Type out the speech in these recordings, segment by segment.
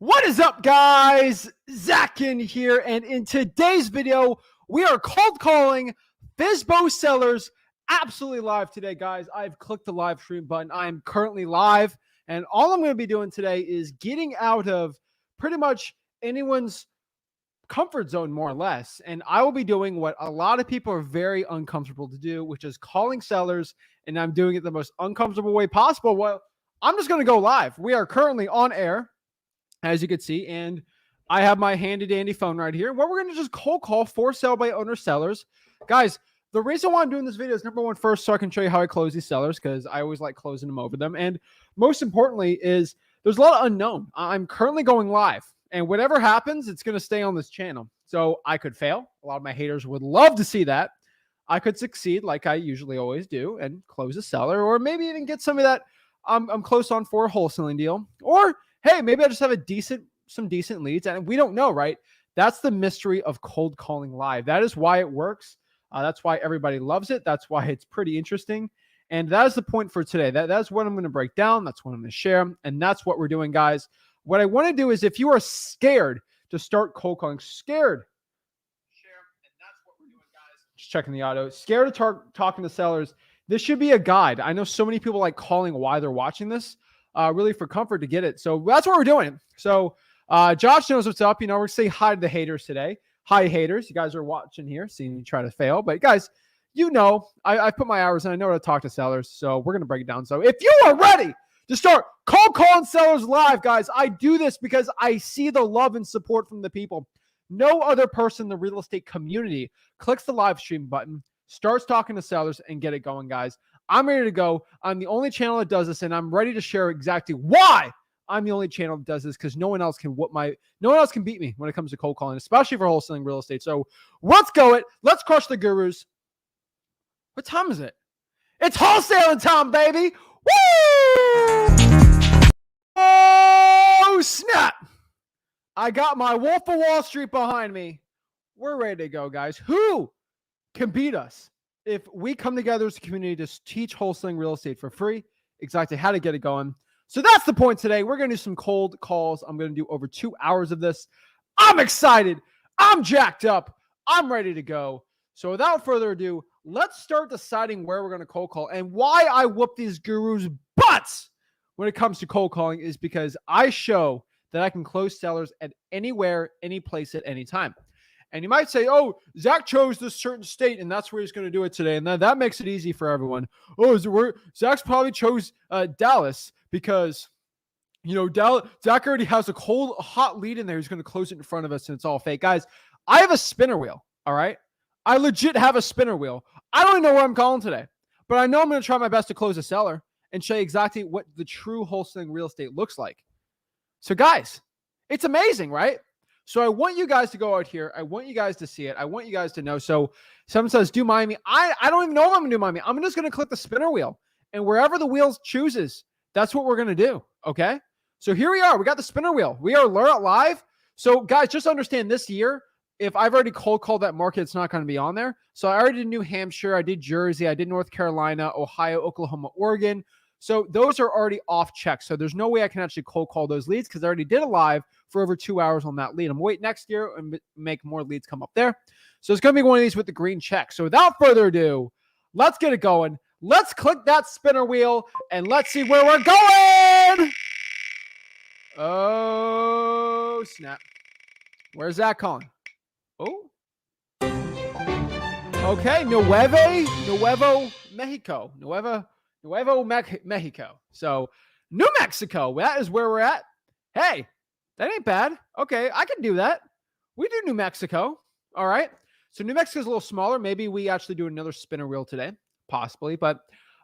What is up, guys? Zach Ginn here, and in today's video, we are cold calling Fsbo sellers absolutely live today, guys. I've clicked the live stream button. I am currently live, and all I'm going to be doing today is getting out of pretty much anyone's comfort zone, more or less. And I will be doing what a lot of people are very uncomfortable to do, which is calling sellers, and I'm doing it the most uncomfortable way possible. Well, I'm just going to go live. We are currently on air, as you can see, and I have my handy dandy phone right here. What we're going to just cold call for sale by owner sellers. Guys, the reason why I'm doing this video is number one, first, so I can show you how I close these sellers, because I always like closing them over them. And most importantly is there's a lot of unknown. I'm currently going live, and whatever happens, it's going to stay on this channel. So I could fail. A lot of my haters would love to see that. I could succeed like I usually always do and close a seller, or maybe even get some of that I'm close on for a wholesaling deal, or hey, maybe I just have some decent leads, and we don't know, right? That's the mystery of cold calling live. That is why it works. That's why everybody loves it. That's why it's pretty interesting. And that is the point for today. That's what I'm going to break down. That's what I'm going to share. And that's what we're doing, guys. What I want to do is, if you are scared to start cold calling, scared, share. And that's what we're doing, guys. Just checking the auto. Scared of talking to sellers. This should be a guide. I know so many people like calling while they're watching this. Really for comfort to get it. So that's what we're doing. So Josh knows what's up. You know, we're going to say hi to the haters today. Hi, haters. You guys are watching here, seeing me try to fail. But guys, you know, I put my hours in. I know how to talk to sellers. So we're going to break it down. So if you are ready to start cold calling sellers live, guys, I do this because I see the love and support from the people. No other person in the real estate community clicks the live stream button, starts talking to sellers, and get it going, guys. I'm ready to go. I'm the only channel that does this, and I'm ready to share exactly why I'm the only channel that does this, because no one else can beat me when it comes to cold calling, especially for wholesaling real estate. So let's go it. Let's crush the gurus. What time is it? It's wholesaling time, baby. Woo! Oh, snap. I got my Wolf of Wall Street behind me. We're ready to go, guys. Who can beat us if we come together as a community to teach wholesaling real estate for free, exactly how to get it going? So that's the point today. We're going to do some cold calls. I'm going to do over 2 hours of this. I'm excited. I'm jacked up. I'm ready to go. So without further ado, let's start deciding where we're going to cold call. And why I whoop these gurus' butts when it comes to cold calling is because I show that I can close sellers at anywhere, any place, at any time. And you might say, oh, Zach chose this certain state, and that's where he's going to do it today. And that makes it easy for everyone. Oh, Zach's probably chose Dallas because, you know, Zach already has a hot lead in there. He's going to close it in front of us, and it's all fake. Guys, I have a spinner wheel, all right? I legit have a spinner wheel. I don't even know where I'm calling today, but I know I'm going to try my best to close a seller and show you exactly what the true wholesaling real estate looks like. So, guys, it's amazing, right? So I want you guys to go out here. I want you guys to see it. I want you guys to know. So someone says, do Miami. I don't even know if I'm going to do Miami. I'm just going to click the spinner wheel. And wherever the wheel chooses, that's what we're going to do. Okay? So here we are. We got the spinner wheel. We are live. So guys, just understand this year, if I've already cold called that market, it's not going to be on there. So I already did New Hampshire. I did Jersey. I did North Carolina, Ohio, Oklahoma, Oregon. So those are already off check. So there's no way I can actually cold call those leads because I already did a live for over 2 hours on that lead. I'm going to wait next year and make more leads come up there. So it's going to be one of these with the green check. So without further ado, let's get it going. Let's click that spinner wheel and let's see where we're going. Oh, snap. Where's that calling? Oh. Okay, Nuevo Mexico. Nuevo Mexico. So New Mexico, that is where we're at. Hey, that ain't bad. Okay, I can do that. We do New Mexico. All right. So New Mexico's a little smaller. Maybe we actually do another spinner wheel today, possibly. But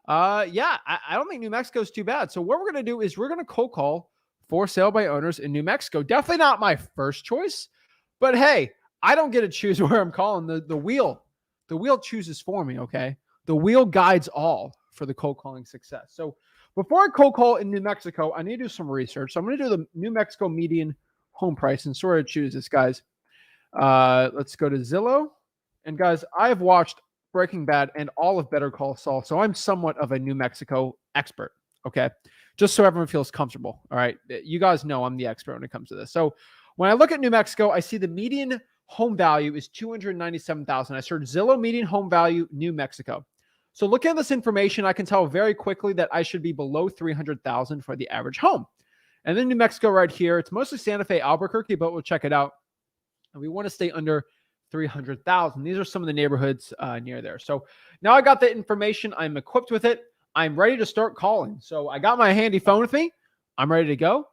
yeah, I don't think New Mexico is too bad. So what we're going to do is we're going to cold call for sale by owners in New Mexico. Definitely not my first choice. But hey, I don't get to choose where I'm calling. The wheel chooses for me, okay? The wheel guides all for the cold calling success. So before I cold call in New Mexico, I need to do some research. So I'm going to do the New Mexico median home price and sort of choose this, guys. Let's go to Zillow. And guys, I've watched Breaking Bad and all of Better Call Saul, so I'm somewhat of a New Mexico expert, okay? just so everyone feels comfortable. All right. You guys know I'm the expert when it comes to this. So when I look at New Mexico, I see the median home value is $297,000. I search Zillow median home value, New Mexico. So looking at this information, I can tell very quickly that I should be below $300,000 for the average home. And then New Mexico right here, it's mostly Santa Fe, Albuquerque, but we'll check it out. And we want to stay under 300,000. These are some of the neighborhoods near there. So now I got the information. I'm equipped with it. I'm ready to start calling. So I got my handy phone with me. I'm ready to go,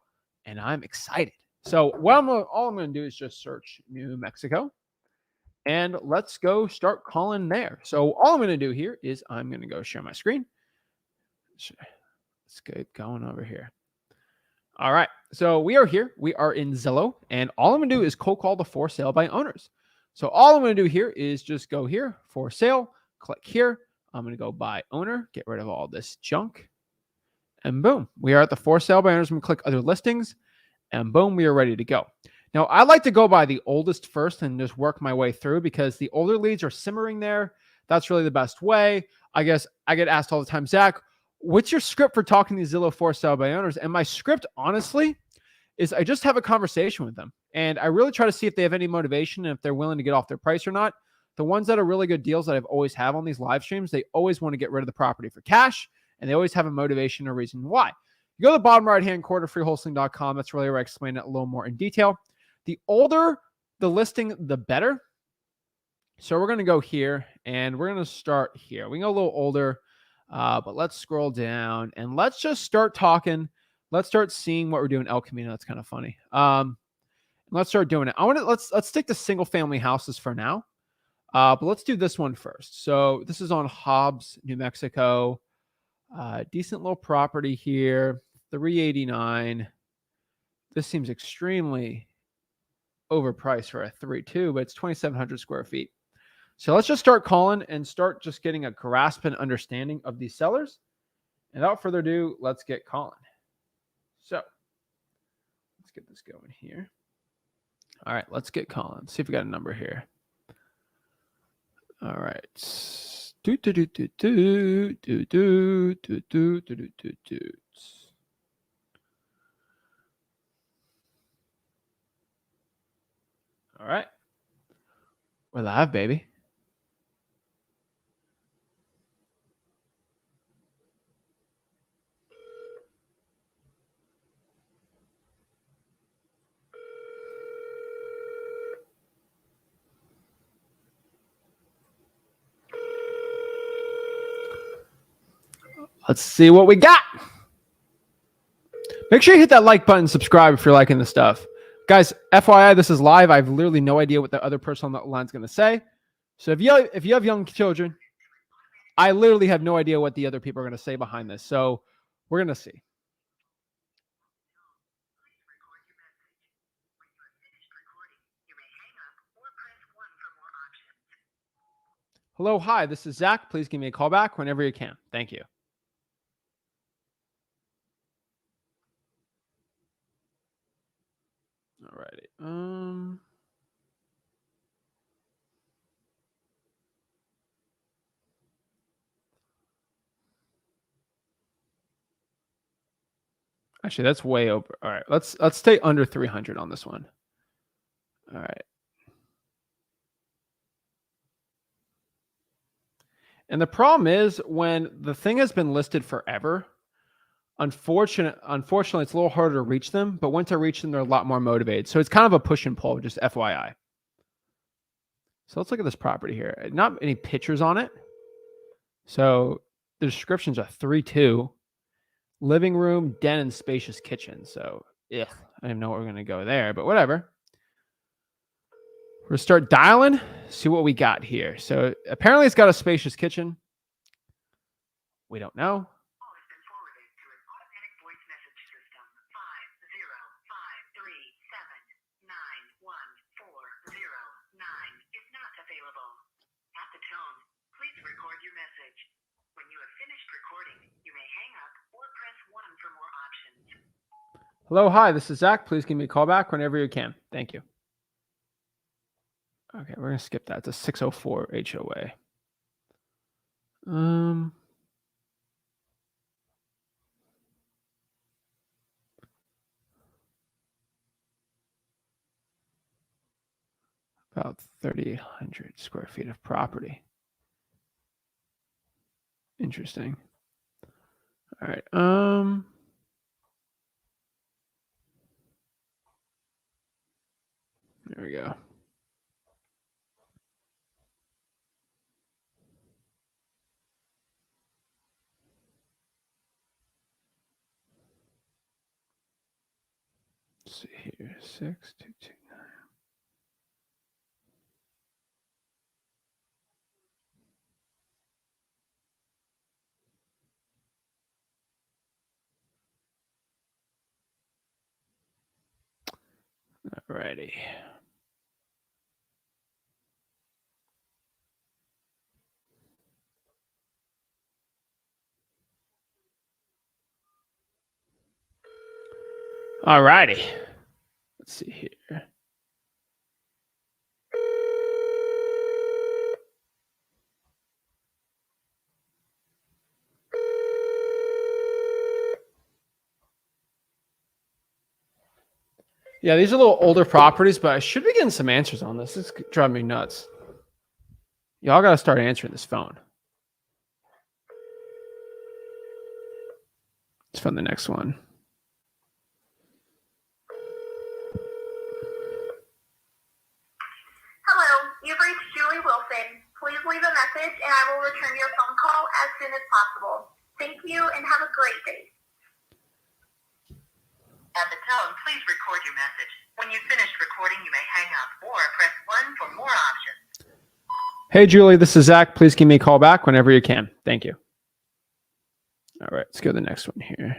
and I'm excited. So all I'm going to do is just search New Mexico, and let's go start calling there. So all I'm going to do here is I'm going to go share my screen. Let's get going over here. All right. So we are here. We are in Zillow, and all I'm going to do is cold call the for sale by owners. So all I'm going to do here is just go here, for sale, click here. I'm going to go by owner, get rid of all this junk, and boom, we are at the for sale by owners. I'm going to click other listings, and boom, we are ready to go. Now, I like to go by the oldest first and just work my way through because the older leads are simmering there. That's really the best way. I guess I get asked all the time, Zach, what's your script for talking to Zillow for sale by owners? And my script, honestly, is I just have a conversation with them. And I really try to see if they have any motivation and if they're willing to get off their price or not. The ones that are really good deals that I've always have on these live streams, they always want to get rid of the property for cash, and they always have a motivation or reason why. You go to the bottom right-hand corner, freewholesaling.com. That's really where I explain it a little more in detail. The older the listing, the better. So we're going to go here, and we're going to start here. We can go a little older, but let's scroll down, and let's just start talking. Let's start seeing what we're doing. El Camino, that's kind of funny. Let's start doing it. Let's stick to single family houses for now. But let's do this one first. So this is on Hobbs, New Mexico. Decent little property here, $389. This seems extremely overpriced for a 3.2, but it's 2,700 square feet. So let's just start calling and start just getting a grasp and understanding of these sellers. And without further ado, let's get calling. So let's get this going here. All right, let's get calling. Let's see if we got a number here. All right. All right. We're live, baby. Let's see what we got. Make sure you hit that like button, subscribe if you're liking this stuff. Guys, FYI, this is live. I have literally no idea what the other person on that line is going to say. So if you have young children, I literally have no idea what the other people are going to say behind this. So we're going to see. Hello, hi, this is Zach. Please give me a call back whenever you can. Thank you. All righty. Actually, that's way over. All right, let's stay under 300 on this one. All right. And the problem is when the thing has been listed forever, unfortunately, it's a little harder to reach them. But once I reach them, they're a lot more motivated. So it's kind of a push and pull, just FYI. So let's look at this property here. Not any pictures on it. So the descriptions are 3.2. Living room, den, and spacious kitchen. So, I don't know what we're going to go there, but whatever. We're going to start dialing, see what we got here. So apparently it's got a spacious kitchen. We don't know. Hello, hi, this is Zach. Please give me a call back whenever you can. Thank you. Okay, we're going to skip that. It's a 604 HOA. About 3,800 square feet of property. Interesting. All right. There we go. Let's see here. 6229. Alrighty. Alrighty. Let's see here. Yeah, these are a little older properties, but I should be getting some answers on this. It's driving me nuts. Y'all got to start answering this phone. Let's find the next one. Hello, you've reached Julie Wilson. Please leave a message and I will return your phone call as soon as possible. Thank you and have a great day. At the tone, please record your message. When you've finished recording, you may hang up or press 1 for more options. Hey, Julie, this is Zach. Please give me a call back whenever you can. Thank you. All right, let's go to the next one here.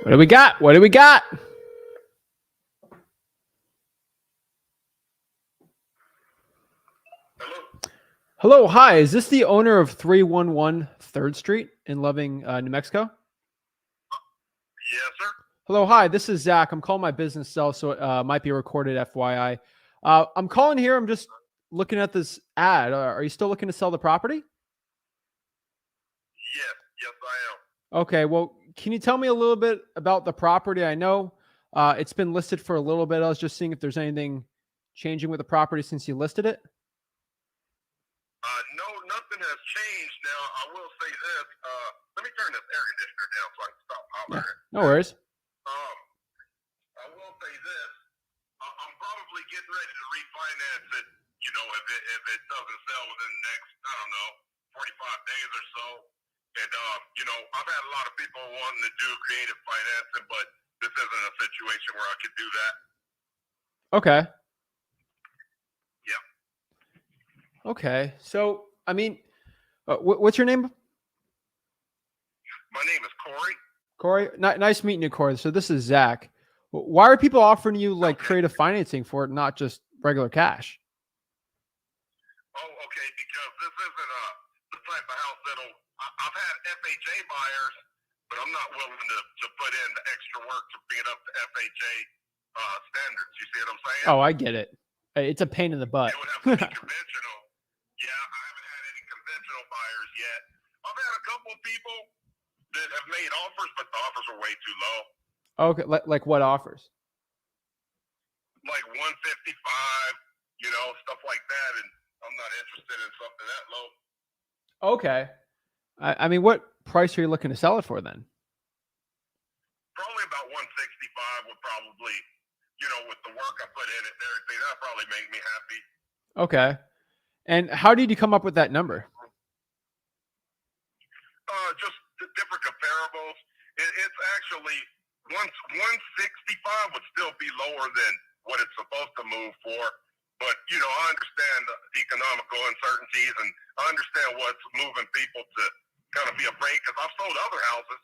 What do we got? What do we got? Hello, hi. Is this the owner of 311 3rd Street in Loving, New Mexico? Yes, sir. Hello, hi. This is Zach. I'm calling my business cell, so it might be recorded, FYI. I'm calling here. I'm just looking at this ad. Are you still looking to sell the property? Yes, I am. Okay. Well, can you tell me a little bit about the property? I know it's been listed for a little bit. I was just seeing if there's anything changing with the property since you listed it. No, nothing has changed. Now, I will say this. Let me turn this air conditioner down so I can stop hollering. Yeah, no worries. I will say this. I'm probably getting ready to refinance it, you know, if it doesn't sell within the next, I don't know, 45 days or so. And, you know, I've had a lot of people wanting to do creative financing, but this isn't a situation where I could do that. Okay. Yeah. Okay. So, I mean, what's your name? My name is Corey. Corey? Nice meeting you, Corey. So this is Zach. Why are people offering you like creative financing for it, not just regular cash? Oh, okay, because this isn't the type of house that'll... I've had FHA buyers, but I'm not willing to put in the extra work to bring it up to FHA standards. You see what I'm saying? Oh, I get it. It's a pain in the butt. It would have to be conventional. Yeah, I haven't had any conventional buyers yet. I've had a couple of people that have made offers, but the offers are way too low. Okay, like what offers? Like 155, you know, stuff like that, and I'm not interested in something that low. Okay. I mean, what price are you looking to sell it for then? Probably about 165 would probably, you know, with the work I put in it and everything, that'd probably make me happy. Okay. And how did you come up with that number? Just the different comparables. It's actually 165 would still be lower than what it's supposed to move for. But, you know, I understand the economical uncertainties and I understand what's moving people to kind of be afraid because I've sold other houses,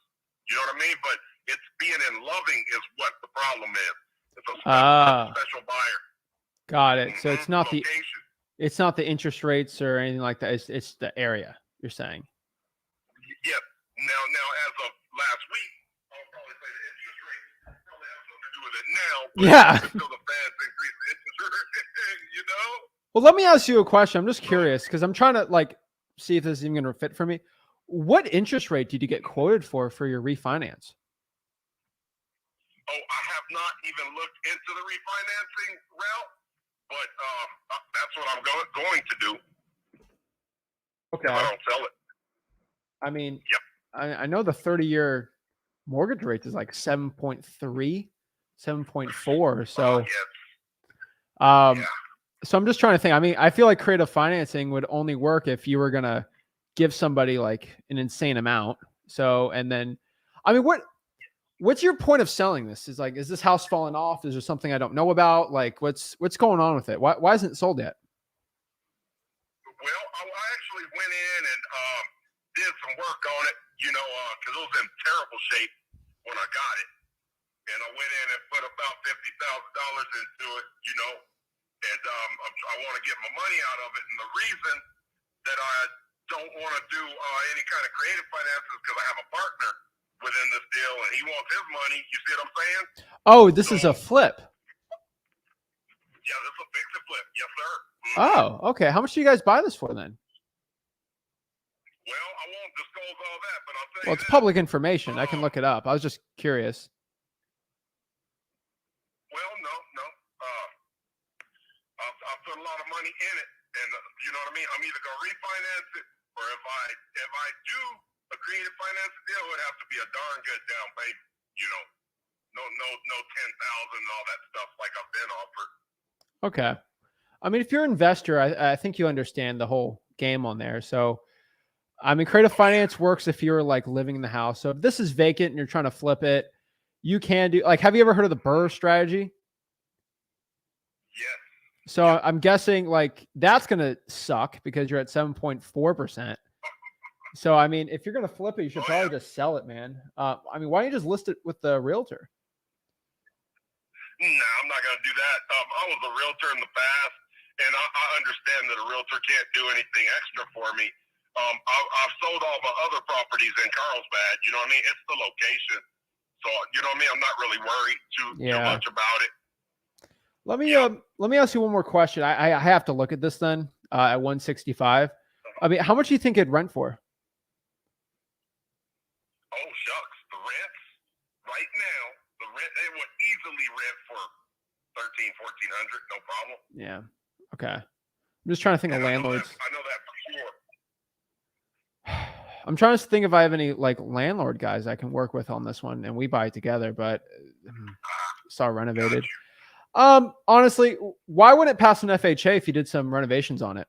you know what I mean? But it's being in Loving is what the problem is. It's a special buyer. Got it. So it's not location. It's not the interest rates or anything like that. It's the area, you're saying. Yes. Now, as of last week, I'll probably say the interest rate probably has something to do with it now. But Yeah. until the Feds increase the interest rate, you know? Well, let me ask you a question. I'm just curious because I'm trying to like see if this is even going to fit for me. What interest rate did you get quoted for your refinance? Oh, I have not even looked into the refinancing route, but that's what I'm going to do. Okay. If I don't sell it. I mean, Yep. I know the 30-year mortgage rate is like 7.3, 7.4. So, Yes. yeah. So I'm just trying to think. I mean, I feel like creative financing would only work if you were going to give somebody like an insane amount. So, and then, I mean, what's your point of selling this? Is this house falling off? Is there something I don't know about? Like what's going on with it? Why isn't it sold yet? Well, I actually went in and did some work on it, because it was in terrible shape when I got it. And I went in and put about $50,000 into it, and I want to get my money out of it. And the reason that I don't want to do any kind of creative finance is because I have a partner within this deal, and he wants his money. You see what I'm saying? Oh, this is a flip. Yeah, this is a fix and flip. Yes, sir. Mm-hmm. Oh, okay. How much do you guys buy this for then? Well, I won't disclose all that, but I'll tell you. Well, it's public information. I can look it up. I was just curious. Well, no. I've put a lot of money in it, and you know what I mean. I'm either gonna refinance it, or if I do a creative finance deal, it would have to be a darn good down payment. No 10,000 and all that stuff like I've been offered. Okay. I mean, if you're an investor, I think you understand the whole game on there. So, I mean, creative finance works if you're like living in the house. So if this is vacant and you're trying to flip it, you can do like, have you ever heard of the BRRRR strategy? Yes. So I'm guessing like that's going to suck because you're at 7.4%. So, I mean, if you're going to flip it, you should probably just sell it, man. I mean, why don't you just list it with the realtor? No, I'm not going to do that. I was a realtor in the past, and I understand that a realtor can't do anything extra for me. I've sold all my other properties in Carlsbad. You know what I mean? It's the location. So, you know what I mean? I'm not really worried too much about it. Let me ask you one more question. I have to look at this then at 165. I mean, how much do you think it'd rent for? Oh, shucks. The rents right now, it would easily rent for $1,300-$1,400, no problem. Yeah. Okay. I'm just trying to think of landlords. I know that for sure. I'm trying to think if I have any like landlord guys I can work with on this one and we buy it together, but it's all renovated. Honestly, why wouldn't it pass an FHA if you did some renovations on it?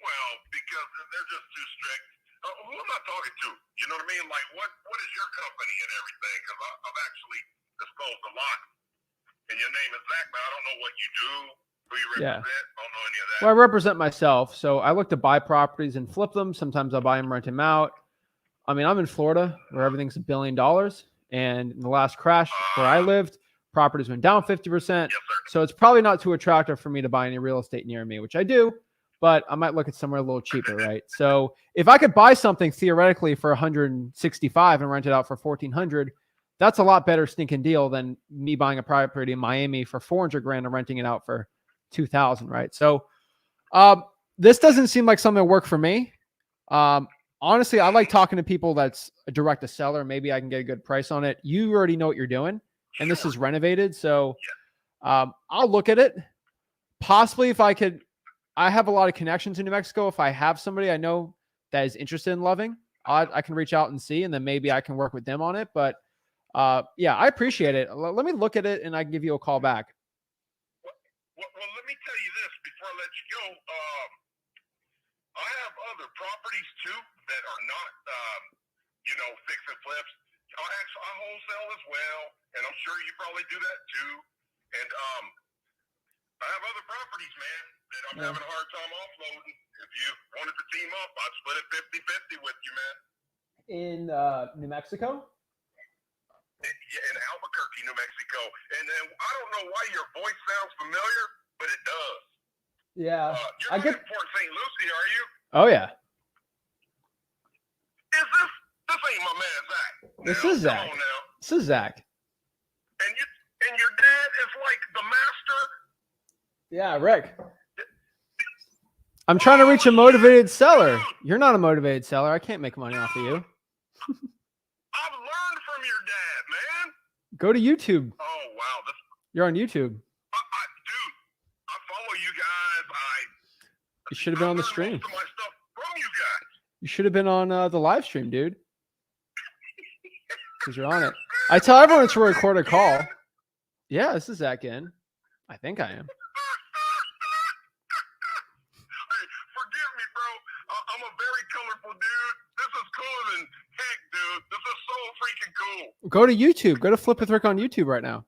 Well, because they're just too strict. Who am I talking to? You know what I mean? Like, what is your company and everything? Because I've actually disclosed a lot. And your name is Zach, but I don't know what you do, who you represent. I don't know any of that. Well, I represent myself. So I look to buy properties and flip them. Sometimes I buy them, rent them out. I mean, I'm in Florida where everything's $1 billion. And in the last crash where I lived, properties went down 50%. Yes, so it's probably not too attractive for me to buy any real estate near me, which I do, but I might look at somewhere a little cheaper, right? So if I could buy something theoretically for 165 and rent it out for 1,400, that's a lot better stinking deal than me buying a property in Miami for 400 grand and renting it out for 2,000, right? So this doesn't seem like something that work for me. Honestly, I like talking to people that's a direct to seller. Maybe I can get a good price on it. You already know what you're doing, and this is renovated. So I'll look at it. Possibly if I could, I have a lot of connections in New Mexico. If I have somebody I know that is interested in loving, I can reach out and see, and then maybe I can work with them on it. But yeah, I appreciate it. Let me look at it and I can give you a call back. Well, let me tell you this before I let you go. I have other properties too that are not, fix and flips. I wholesale as well, and I'm sure you probably do that too. And I have other properties, man, that I'm having a hard time offloading. If you wanted to team up, I'd split it 50-50 with you, man. In New Mexico? Yeah, in Albuquerque, New Mexico. And then I don't know why your voice sounds familiar, but it does. Yeah. You're I not get. in Port St. Lucie, are you? Oh yeah. This ain't my man Zach? This Now, is Zach. Come on now. This is Zach. And your dad is like the master. Yeah, Rick. I'm trying to reach a motivated seller. You're not a motivated seller. I can't make money off of you. I've learned from your dad, man. Go to YouTube. Oh wow, You're on YouTube. dude, I follow you guys. You should have been on the learned stream. most of my stuff from you guys. You should have been on the live stream, dude. Because you're on it. I tell everyone to record a call. Yeah, this is Zach Ginn. I think I am. Hey, forgive me, bro. I'm a very colorful dude. This is cooler than heck, dude. This is so freaking cool. Go to YouTube. Go to Flip with Rick on YouTube right now.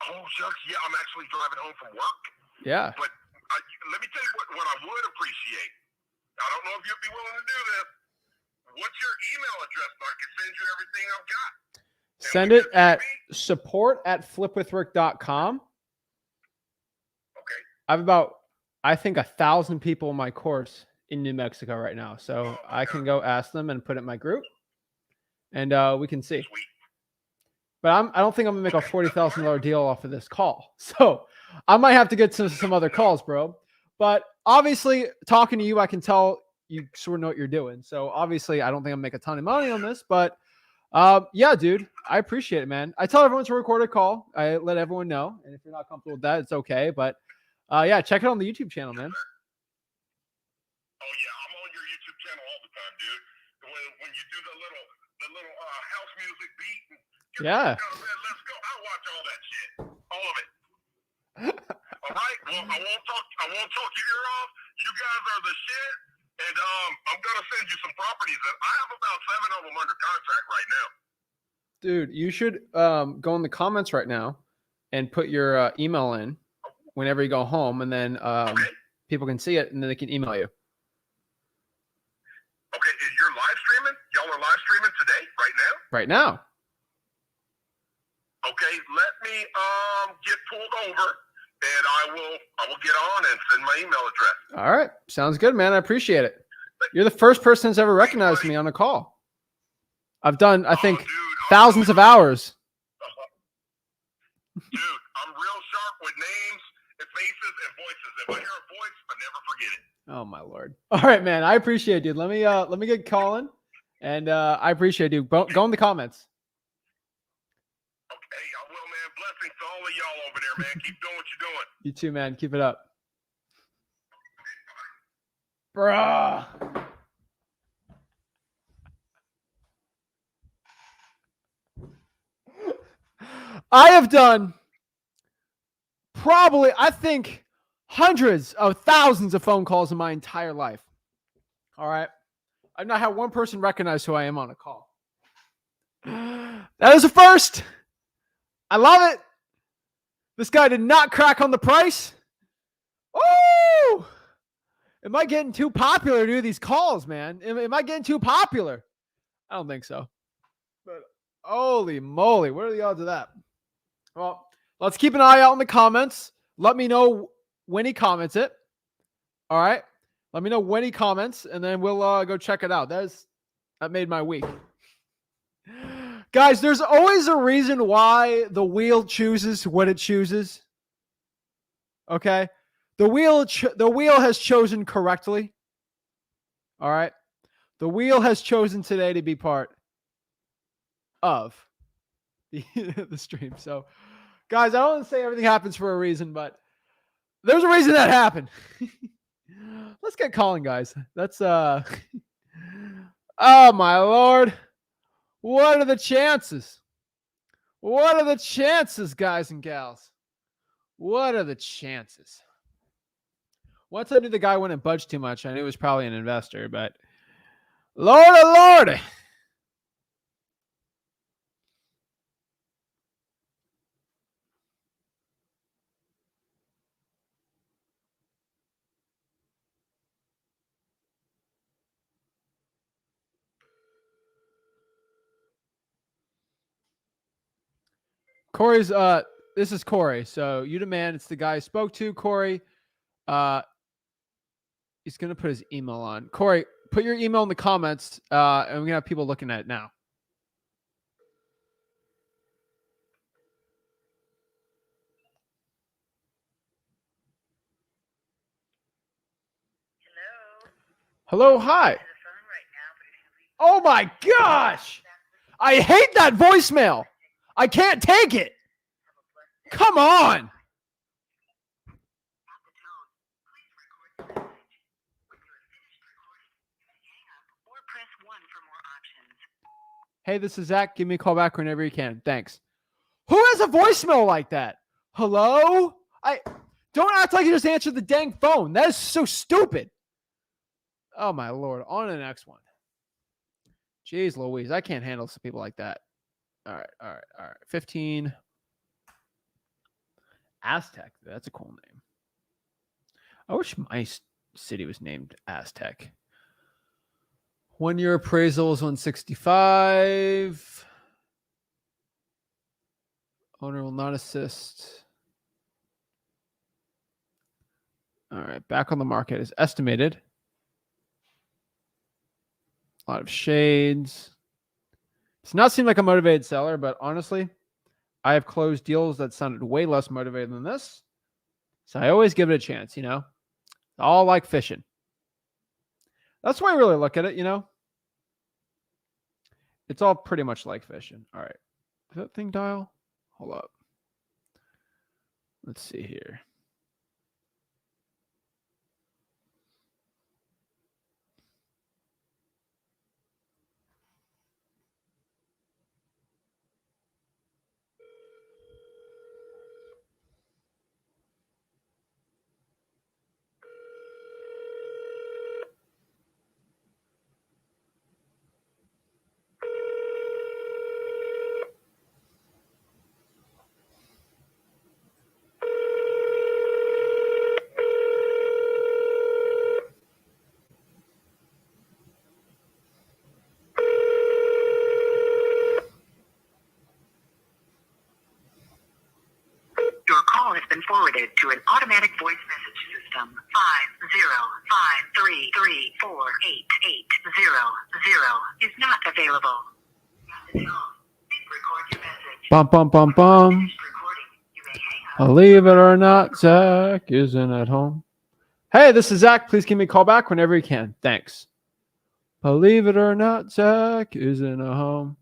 Oh, shucks. Yeah, I'm actually driving home from work. Yeah. But let me tell you what I would appreciate. I don't know if you'd be willing to do this. What's your email address so I can send you everything I've got? Send it at support@flipwithrick.com. Okay. I have about, I think, 1,000 people in my course in New Mexico right now. So I can go ask them and put it in my group. And we can see. Sweet. But I don't think I'm going to make a $40,000 deal off of this call. So I might have to get to some other calls, bro. But obviously, talking to you, I can tell you sort of know what you're doing. So obviously, I don't think I'm going to make a ton of money on this. But yeah, dude, I appreciate it, man. I tell everyone to record a call. I let everyone know. And if you're not comfortable with that, it's okay. But yeah, check it on the YouTube channel, man. Oh yeah, I'm on your YouTube channel all the time, dude. When you do the little house music beat. Yeah. Let's go. I watch all that shit. All of it. All right. Well, I won't talk your ear off. You guys are the shit. And I'm gonna send you some properties that I have about 7 of them under contract right now. Dude, you should go in the comments right now and put your email in whenever you go home, and then Okay. people can see it, and then they can email you. Okay, you're live streaming? Y'all are live streaming today, right now? Right now. Okay, let me get pulled over, and I will get on and send my email address. All right. Sounds good, man. I appreciate it. You're the first person that's ever recognized me on a call. I've done, I think, thousands of hours. Dude, I'm real sharp with names and faces and voices. If I hear a voice, I never forget it. Oh my Lord. All right, man. I appreciate it, dude. Let me get calling, and I appreciate you. Go in the comments. Okay, I will, man. Blessings to all of y'all over there, man. Keep doing what you're doing. You too, man. Keep it up. Bruh. I have done probably, I think, hundreds of thousands of phone calls in my entire life. All right. I've not had one person recognize who I am on a call. That is a first. I love it. This guy did not crack on the price. Oh, am I getting too popular to do these calls, man? Am I getting too popular? I don't think so. But holy moly, what are the odds of that? Well, let's keep an eye out in the comments. Let me know when he comments it. All right. Let me know when he comments, and then we'll go check it out. That made my week. Guys, there's always a reason why the wheel chooses what it chooses. Okay? The wheel has chosen correctly. All right? The wheel has chosen today to be part of the stream. So, guys, I don't want to say everything happens for a reason, but there's a reason that happened. Let's get calling, guys. That's oh my Lord. What are the chances? What are the chances, guys and gals? What are the chances? Once I knew the guy wouldn't budge too much, I knew it was probably an investor, but Lordy, Lordy. Corey's This is Corey. So you demand it's the guy I spoke to, Corey. He's gonna put his email on. Corey, put your email in the comments, and we're gonna have people looking at it now. Hello, hi. Oh my gosh! I hate that voicemail. I can't take it. Come on. Hey, this is Zach. Give me a call back whenever you can. Thanks. Who has a voicemail like that? Hello? Don't act like you just answered the dang phone. That is so stupid. Oh my Lord. On to the next one. Jeez Louise. I can't handle some people like that. All right. 15. Aztec. That's a cool name. I wish my city was named Aztec. 1 year appraisal is 165. Owner will not assist. All right. Back on the market is estimated. A lot of shades. Does not seem like a motivated seller, but honestly, I have closed deals that sounded way less motivated than this. So I always give it a chance, you know. All like fishing. That's why I really look at it, you know. It's all pretty much like fishing. All right. Is that thing dial? Hold up. Let's see here. Your call has been forwarded to an automatic voice message system. 505334880 is not available. Record your message. Bum, bum, bum, bum. Believe it or not, Zach isn't at home. Hey, this is Zach. Please give me a call back whenever you can. Thanks. Believe it or not, Zach isn't at home.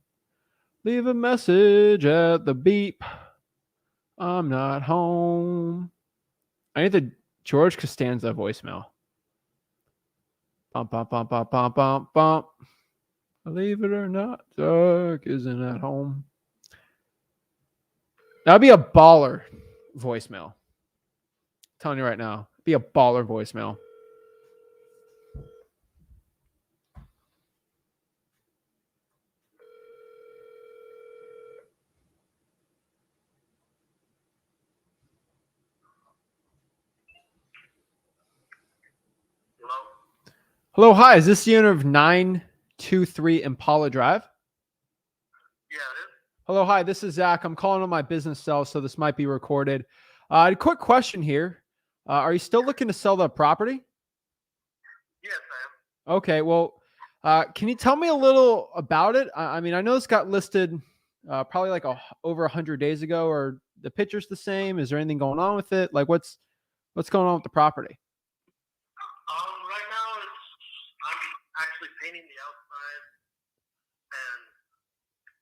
Leave a message at the beep. I'm not home. I need the George Costanza voicemail. Bump, bump, bump, bump, bump, bump, bump. Believe it or not, Zach isn't at home. That'd be a baller voicemail. I'm telling you right now. Be a baller voicemail. Hello, hi. Is this the owner of 923 Impala Drive? Yeah, it is. Hello, hi. This is Zach. I'm calling on my business cell, so this might be recorded. A quick question here. Are you still looking to sell the property? Yes, I am. Okay, well, can you tell me a little about it? I mean, I know this got listed probably like over 100 days ago. Or the picture's the same? Is there anything going on with it? Like, what's going on with the property? Right now, I'm actually painting the outside, and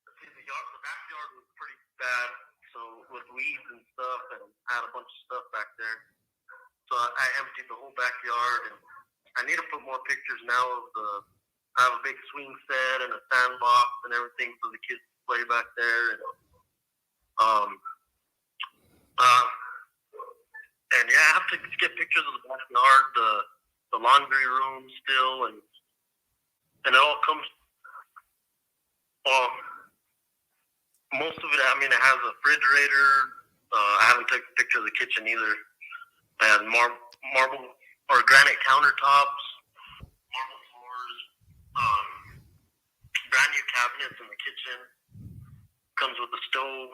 the backyard was pretty bad. So with weeds and stuff, and I had a bunch of stuff back there. So I emptied the whole backyard, and I need to put more pictures now of I have a big swing set and a sandbox and everything for the kids to play back there. And yeah, I have to get pictures of the backyard, the laundry room still, and it all comes. Most of it, I mean, it has a refrigerator. I haven't taken a picture of the kitchen either. It has marble or granite countertops, marble floors, brand new cabinets in the kitchen. Comes with a stove,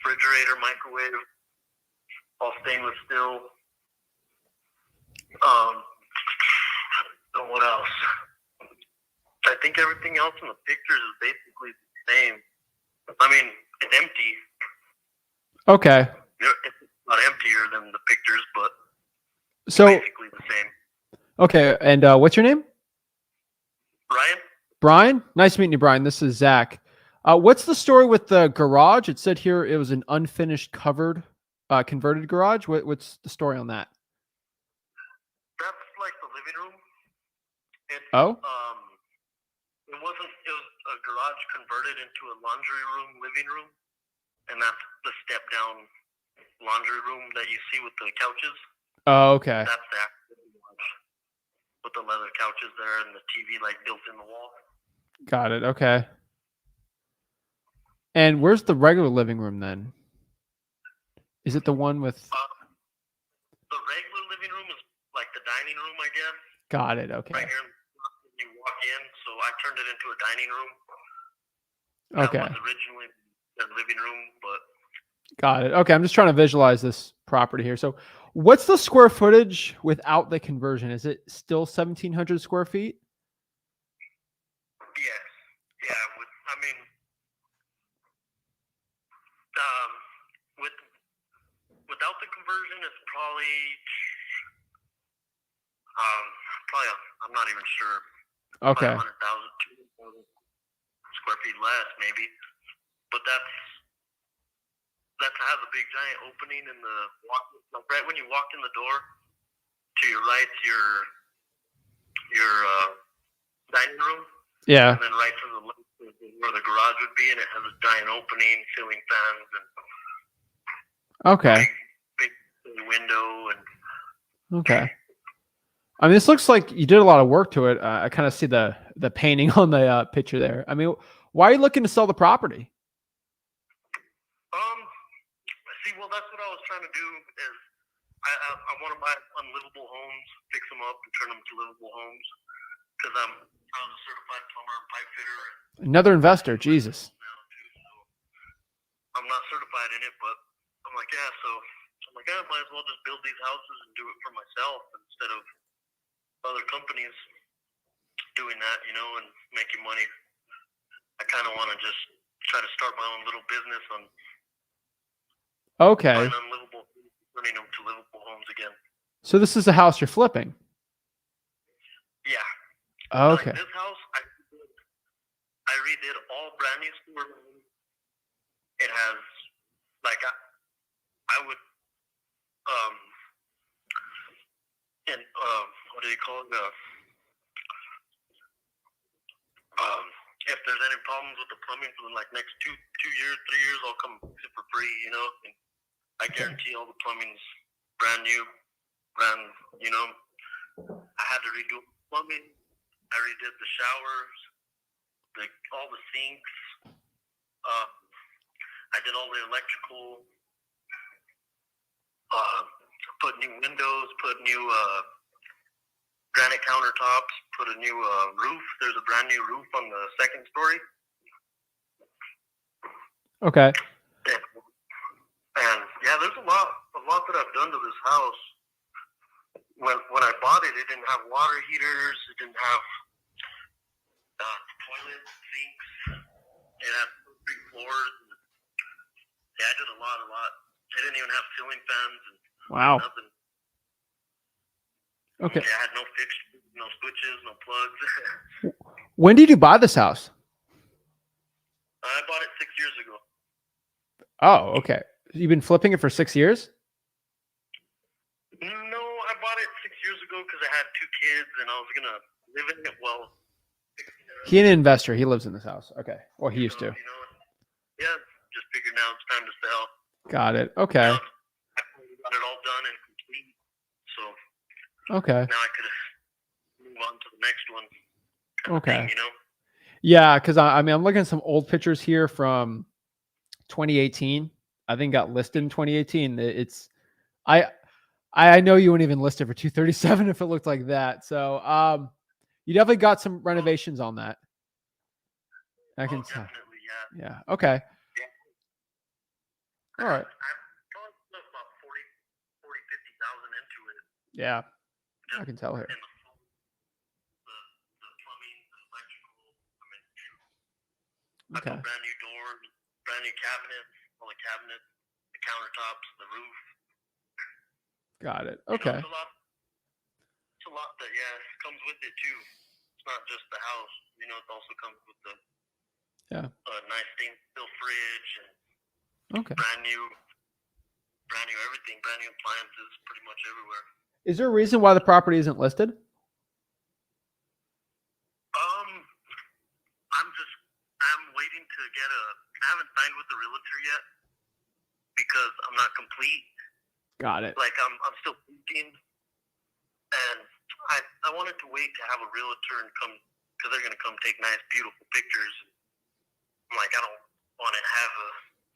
refrigerator, microwave, all stainless steel. And what else? I think everything else in the pictures is basically the same. I mean, it's empty. Okay. It's not emptier than the pictures, but So basically the same. okay, and what's your name? Ryan? Brian? Nice meeting you, Brian. This is Zach. What's the story with the garage? It said here it was an unfinished converted garage. What's the story on that? That's like the living room. It's, Oh? it was a garage converted into a laundry room, living room, and that's the step down laundry room that you see with the couches. Oh, okay. That's the actual garage with the leather couches there and the TV like built in the wall. Got it. Okay. And where's the regular living room then? Is it the one with? The regular living room is like the dining room, I guess. Got it. Okay. Right here, you walk in, so I turned it into a dining room. Okay. That was originally the living room, but Got it. Okay. I'm just trying to visualize this property here. So what's the square footage without the conversion? Is it still 1,700 square feet? yes, yeah. Without the conversion, it's probably I'm not even sure. Okay. 500,000, 200,000 square feet less, maybe. But that has a big giant opening in the like right when you walk in the door. To your right's your dining room. Yeah. And then right to the left is where the garage would be, and it has a giant opening, ceiling fans, and Okay. big window. And Okay. I mean, this looks like you did a lot of work to it. I kind of see the painting on the picture there. I mean, why are you looking to sell the property? See, well, that's what I was trying to do. Is I want to buy unlivable homes, fix them up, and turn them to livable homes. Because I was a certified plumber and pipe fitter. Another investor. Jesus. I'm not certified in it, but I'm like, yeah. So I'm like, I might as well just build these houses and do it for myself instead of other companies doing that, and making money. I kind of want to just try to start my own little business on Okay. buying unlivable, turning them to livable homes again. So this is a house you're flipping. Yeah. Okay. Like this house, I redid all brand new store. It has, like, I would, what do you call it? If there's any problems with the plumbing for the next 2 years, 3 years, I'll come fix it for free, And I guarantee all the plumbing's brand new, I had to redo plumbing. I redid the showers, all the sinks. I did all the electrical. Put new windows, put new granite countertops, put a new roof. There's a brand new roof on the second story. Okay. And yeah, there's a lot that I've done to this house. When I bought it, it didn't have water heaters. It didn't have toilet sinks. It had 3 floors. Yeah, I did a lot. It didn't even have ceiling fans and nothing. Okay. Yeah, I had no fixtures, no switches, no plugs. When did you buy this house? I bought it 6 years ago. Oh, okay. You've been flipping it for 6 years? No, I bought it 6 years ago because I had 2 kids and I was gonna live in it while fixing it up. He's an investor. He lives in this house. Okay. Or he used to. Yeah, just figured now it's time to sell. Got it. Okay. Now I got it all done and complete. So Okay. now I could move on to the next one. Okay. Thing, Yeah, because I mean, I'm looking at some old pictures here from 2018. I think got listed in 2018. I know you wouldn't even list it for 237 if it looked like that. So you definitely got some renovations on that. I can tell. Definitely, yeah. Yeah. Okay. All right. I probably put about 50,000 into it. Yeah, I can tell here. In the plumbing, the electrical, I mean, I Okay. put brand new doors, brand new cabinets, all the cabinets, the countertops, the roof. Got it. You know, Okay. it's a lot that, yeah, comes with it too. It's not just the house. You know, it also comes with the nice still fridge and brand new everything, brand new appliances, pretty much everywhere. Is there a reason why the property isn't listed? I'm waiting to get I haven't signed with the realtor yet because I'm not complete. Got it. Like I'm still thinking, and I wanted to wait to have a realtor and come, because they're going to come take nice, beautiful pictures. I'm like, I don't want to have a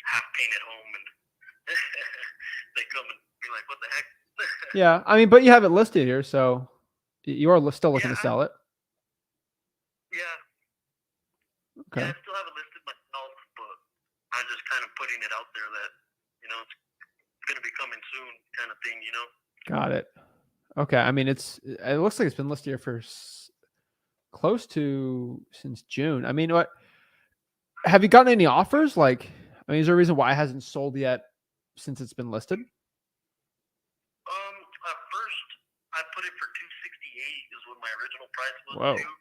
half-painted home and they come and be like, what the heck? Yeah, I mean, but you have it listed here, so you are still looking to sell it. Yeah. Okay. Yeah, I still have it listed myself, but I'm just kind of putting it out there that, you know, it's going to be coming soon kind of thing, you know? Got it. Okay. I mean, it looks like it's been listed here for close to since June. I mean, what have you gotten any offers? Like, I mean, is there a reason why it hasn't sold yet since it's been listed? At first, I put it for $268 is what my original price was. Whoa. Too.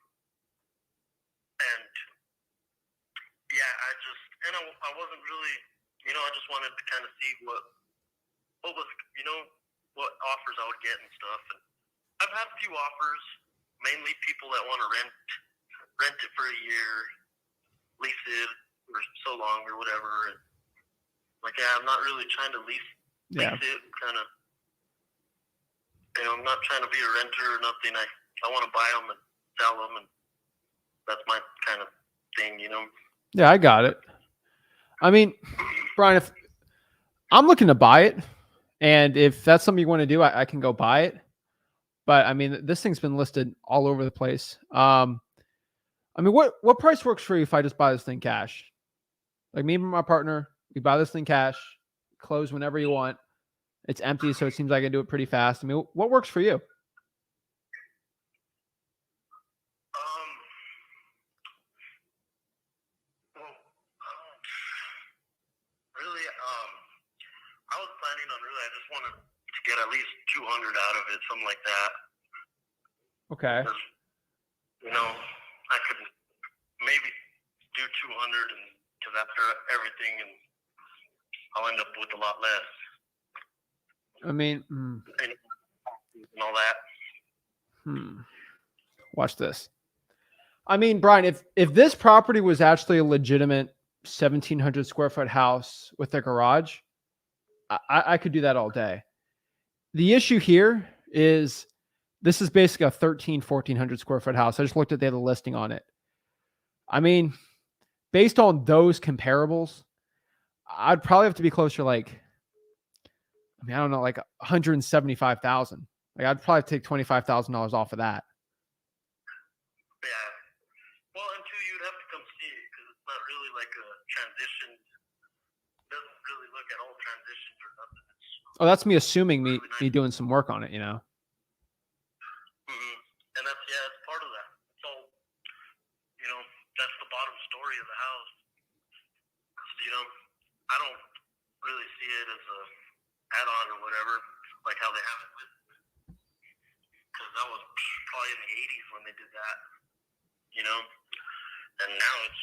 And yeah, I wasn't really, you know, I just wanted to kind of see what was, you know, what offers I would get and stuff. And I've had a few offers, mainly people that want to rent it for a year, lease it for so long or whatever. And like, yeah, I'm not really trying to lease it. Kind of, you know, I'm not trying to be a renter or nothing. I want to buy them and sell them, and that's my kind of thing, you know. Yeah, I got it. I mean, Brian, if I'm looking to buy it, and if that's something you want to do, I can go buy it. But I mean, this thing's been listed all over the place. I mean, what price works for you if I just buy this thing cash? Like me and my partner, we buy this thing cash, close whenever you want. It's empty, so it seems like I can do it pretty fast. I mean, what works for you? Really, I was planning on I just wanted to get at least 200 out of it, something like that. Okay. You know, I could maybe do 200, and because after everything, and I'll end up with a lot less. I mean, and all that. Watch this. I mean, Brian, if this property was actually a legitimate 1,700 square foot house with a garage, I could do that all day. The issue here is this is basically a 1,400 square foot house. I just looked at the other listing on it. I mean, based on those comparables, I'd probably have to be closer like, I mean, I don't know, like 175,000. Like I'd probably take $25,000 off of that. Yeah. Well, and two, you'd have to come see it because it's not really like a transition. It doesn't really look at all transitions or nothing. Oh, that's me assuming me doing some work on it, you know. And it's part of that. It's all, you know, that's the bottom story of the house. You know, I don't really see it as a add-on or whatever, like how they have it with, because that was probably in the 80s when they did that, you know, and now it's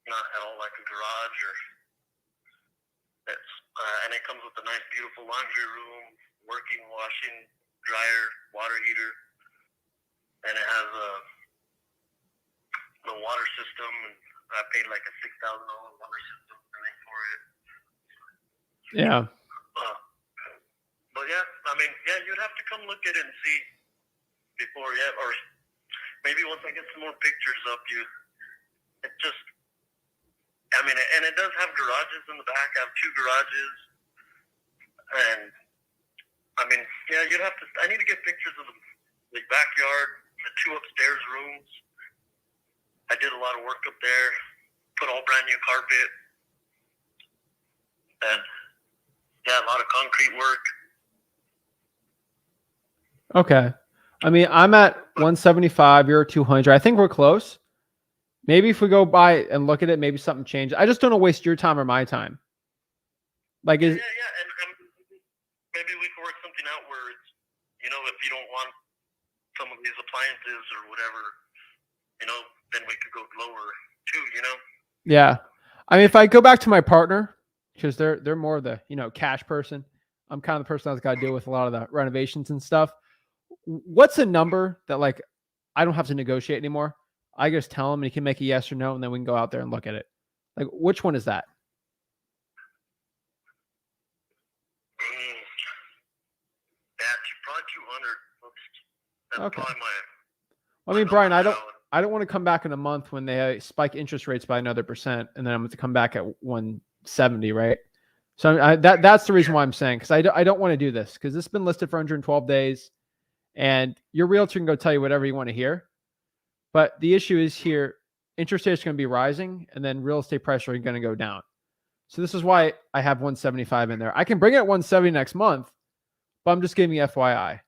not at all like a garage and it comes with a nice, beautiful laundry room, working, washing, dryer, water heater, and it has the water system, and I paid like a $6,000 water system for it. Yeah. But yeah, I mean, yeah, you'd have to come look at it and see before, or maybe once I get some more pictures up, I mean, and it does have garages in the back. I have 2 garages, and I mean, yeah, I need to get pictures of the backyard, the 2 upstairs rooms. I did a lot of work up there, put all brand new carpet, And yeah, a lot of concrete work. Okay. I mean, I'm at 175. You're at 200. I think we're close. Maybe if we go by and look at it, maybe something changed. I just don't want to waste your time or my time. Like, Yeah, and maybe we can work something out where it's, you know, if you don't want some of these appliances or whatever, you know, then we could go lower too, you know? yeah. I mean, if I go back to my partner, because they're more of the, you know, cash person. I'm kind of the person that's got to deal with a lot of the renovations and stuff. What's a number that, like, I don't have to negotiate anymore? I just tell him and he can make a yes or no, and then we can go out there and look at it. Like, which one is that? That's probably 200. That's Okay. probably my. Well, I mean, Brian, I don't want to come back in a month when they spike interest rates by another %, and then I'm going to come back at 170, right? So that's the reason why I'm saying, because I don't want to do this, because this has been listed for 112 days, and your realtor can go tell you whatever you want to hear. But the issue is here, interest rates are going to be rising, and then real estate prices are going to go down. So this is why I have 175 in there. I can bring it at 170 next month, but I'm just giving you FYI,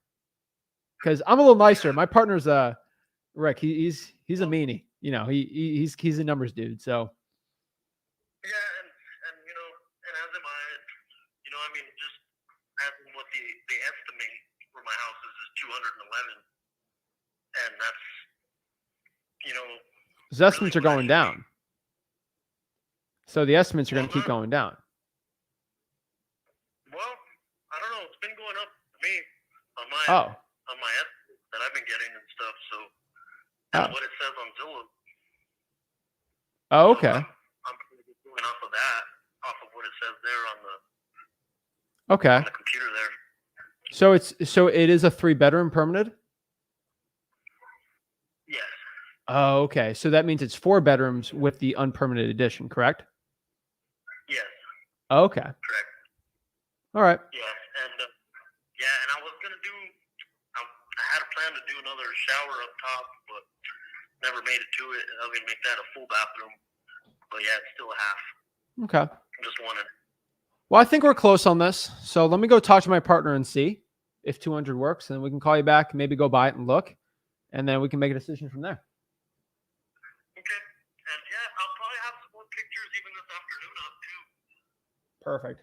because I'm a little nicer. My partner's Rick. He's a meanie. You know, he's a numbers dude. So Yeah, and you know, and as am I. You know, I mean, just having what the estimate for my house is 211, and that's, you know, his estimates are going down. So the estimates are going to keep going down. Well, I don't know. It's been going up for me on my estimate that I've been getting and stuff. So that's what it says on Zillow. Oh, okay. I'm going off of that, off of what it says there on the computer there. So it is a 3-bedroom permanent? Yes. Oh, okay. So that means it's 4 bedrooms with the unpermitted addition, correct? Yes. Okay. Correct. All right. Yeah, and I was gonna do. I had a plan to do another shower up top, but never made it to it. I was gonna make that a full bathroom, but yeah, it's still a half. Okay. I'm just wanted. Well, I think we're close on this. So let me go talk to my partner and see if 200 works, and then we can call you back, maybe go by it and look, and then we can make a decision from there. Okay. And yeah, I'll probably have some more pictures even this afternoon up too. Perfect.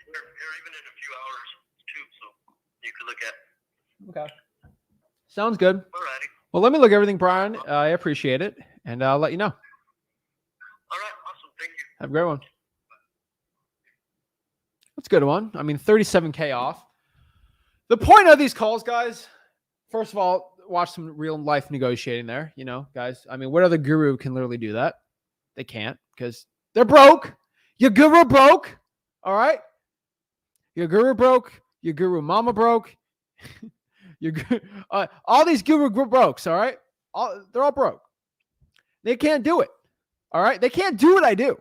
Or even in a few hours too, so you can look at. Okay. Sounds good. Alrighty. Well, let me look at everything, Brian. I appreciate it, and I'll let you know. All right. Awesome. Thank you. Have a great one. That's a good one. I mean, 37K off. The point of these calls, guys, first of all, watch some real life negotiating there. You know, guys, I mean, what other guru can literally do that? They can't, because they're broke. Your guru broke. All right. Your guru broke. Your guru mama broke. All these guru brokes. All right. They're all broke. They can't do it. All right. They can't do what I do.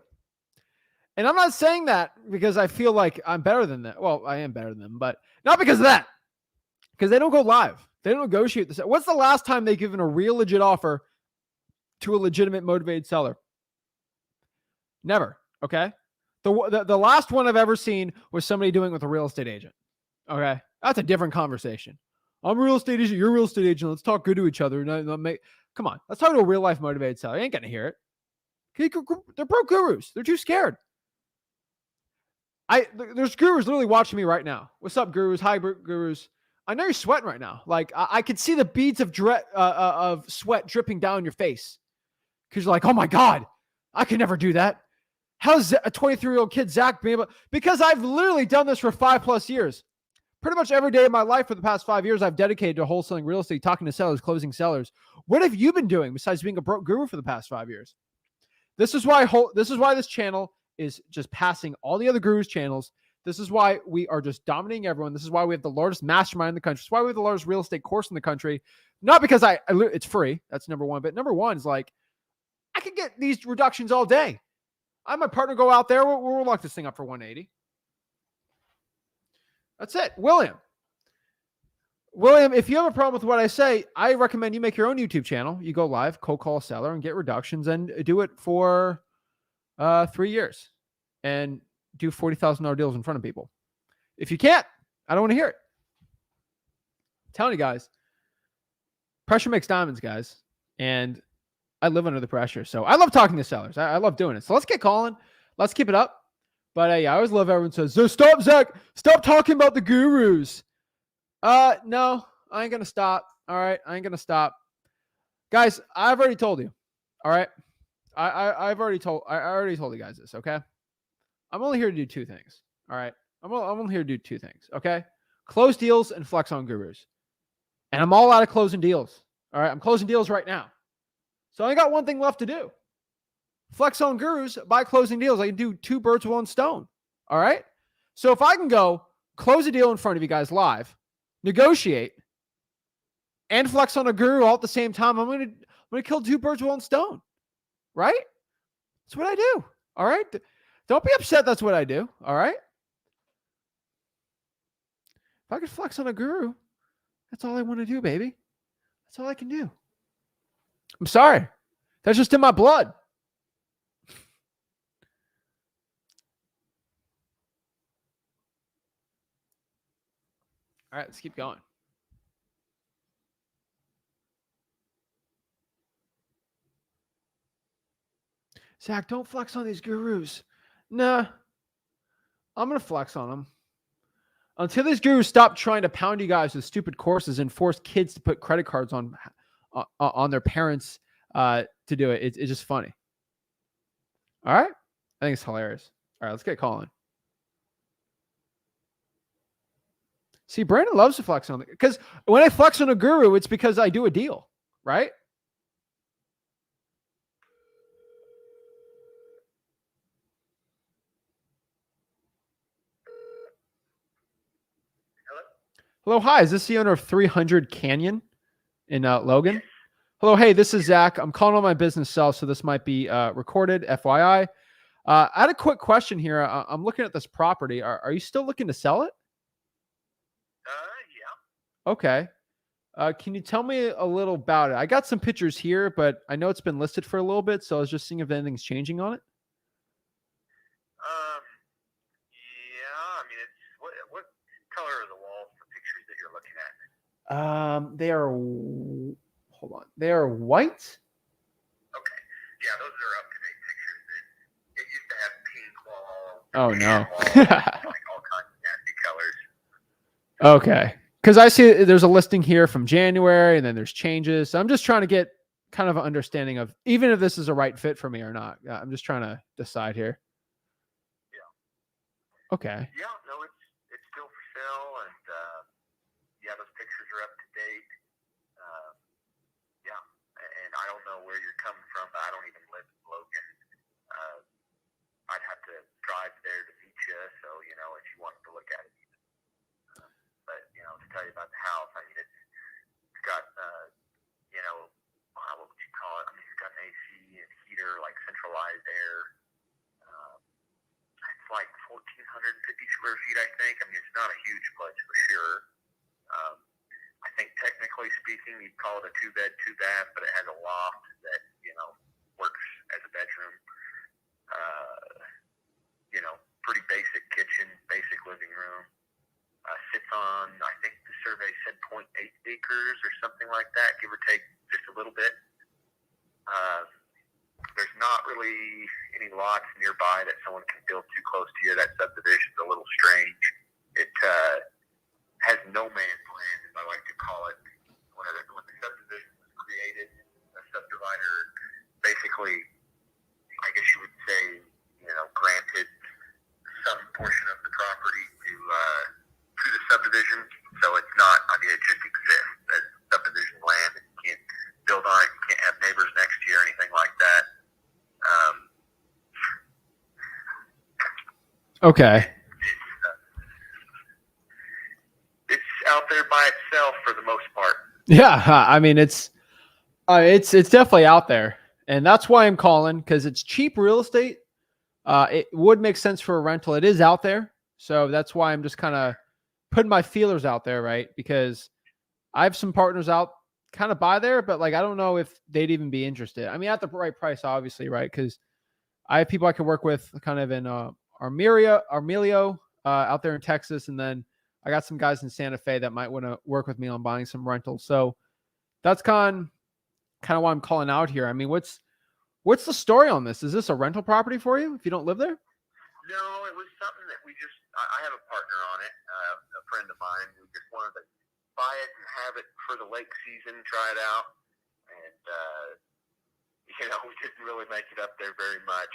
And I'm not saying that because I feel like I'm better than them. Well, I am better than them, but not because of that. Because they don't go live. They don't negotiate this. What's the last time they've given a real legit offer to a legitimate motivated seller? Never. Okay. The last one I've ever seen was somebody doing it with a real estate agent. Okay. That's a different conversation. I'm a real estate agent. You're a real estate agent. Let's talk good to each other. Come on. Let's talk to a real life motivated seller. You ain't going to hear it. They're broke gurus. They're too scared. There's gurus literally watching me right now. What's up, gurus? Hi, gurus. I know you're sweating right now. Like I could see the beads of sweat dripping down your face because you're like, oh my God, I could never do that. How's a 23-year-old kid, Zach, be able? Because I've literally done this for 5+ years. Pretty much every day of my life for the past 5 years, I've dedicated to wholesaling real estate, talking to sellers, closing sellers. What have you been doing besides being a broke guru for the past 5 years? This is why this channel is just passing all the other gurus' channels. This is why we are just dominating everyone. This is why we have the largest mastermind in the country. This is why we have the largest real estate course in the country. Not because it's free. That's number one. But number one is like, I could get these reductions all day. I have my partner go out there. We'll lock this thing up for 180. That's it. William, if you have a problem with what I say, I recommend you make your own YouTube channel. You go live, cold call a seller and get reductions and do it for 3 years. And do $40,000 deals in front of people. If you can't, I don't want to hear it. I'm telling you guys, pressure makes diamonds, guys. And I live under the pressure. So I love talking to sellers. I love doing it. So let's get calling. Let's keep it up. But yeah, I always love everyone says, so stop, Zach. Stop talking about the gurus. No, I ain't going to stop. All right. I ain't going to stop. Guys, I've already told you. All right. I already told you guys this. Okay. I'm only here to do two things. All right. I'm only here to do two things. Okay. Close deals and flex on gurus. And I'm all out of closing deals. All right. I'm closing deals right now. So I got one thing left to do. Flex on gurus by closing deals. I can do two birds with one stone. All right. So if I can go close a deal in front of you guys live, negotiate, and flex on a guru all at the same time, I'm gonna kill two birds with one stone. Right? That's what I do. All right. Don't be upset. That's what I do. All right. If I could flex on a guru, that's all I want to do, baby. That's all I can do. I'm sorry. That's just in my blood. All right, let's keep going. Zach, don't flex on these gurus. Nah, I'm going to flex on them. Until these gurus stop trying to pound you guys with stupid courses and force kids to put credit cards on their parents to do it. It's just funny. All right? I think it's hilarious. All right, let's get calling. See, Brandon loves to flex on it. Because when I flex on a guru, it's because I do a deal, right? Hello, hi. Is this the owner of 300 Canyon in Logan? Hello, hey, this is Zach. I'm calling on my business cell, so this might be recorded, FYI. I had a quick question here. I'm looking at this property. Are you still looking to sell it? Yeah. Okay. Can you tell me a little about it? I got some pictures here, but I know it's been listed for a little bit, so I was just seeing if anything's changing on it. Yeah. I mean, it's what color are the walls for pictures that you're looking at? They are. Hold on. They are white. Okay. Yeah, those are up-to-date pictures. It used to have pink walls. Oh no. Like all kinds of nasty colors. Okay. Because I see there's a listing here from January, and then there's changes. So I'm just trying to get kind of an understanding of even if this is a right fit for me or not. I'm just trying to decide here. Yeah. Okay. Yeah. No, it's still for sale, and yeah, those pictures are up to date. Yeah, and I don't know where you're coming from, but I don't even live in Logan. I'd have to drive there to meet you, so if you wanted to look at it. But to tell you about the house, I mean, it's got what would you call it? I mean, it's got an AC and heater, like centralized air. It's like 1,450 square feet, I think. I mean, it's not a huge place for sure. I think technically speaking, you'd call it a 2-bed, 2-bath, but it has a loft that works as a bedroom. Pretty basic kitchen, basic living room. Sits on, I think the survey said 0.8 acres or something like that, give or take just a little bit. There's not really any lots nearby that someone can build too close to you. That subdivision's a little strange. It has no man's land, as I like to call it. When the subdivision was created, a subdivider basically, I guess you would say, granted some portion of the property to the subdivision. So it's not, I mean, it just exists as subdivision land, and you can't build on it, you can't have neighbors next to you or anything like that. Okay. It's out there by itself for the most part. Yeah, I mean it's definitely out there, and that's why I'm calling, because it's cheap real estate. It would make sense for a rental. It is out there, so that's why I'm just kind of putting my feelers out there, right? Because I have some partners out kind of by there, but I don't know if they'd even be interested. I mean, at the right price, obviously, right? Because I have people I could work with kind of in Armelio out there in Texas, and then I got some guys in Santa Fe that might want to work with me on buying some rentals. So that's kind of why I'm calling out here. I mean, what's the story on this? Is this a rental property for you if you don't live there? No, it was something that I have a partner on it, a friend of mine who just wanted to buy it and have it for the lake season, try it out. And, we didn't really make it up there very much,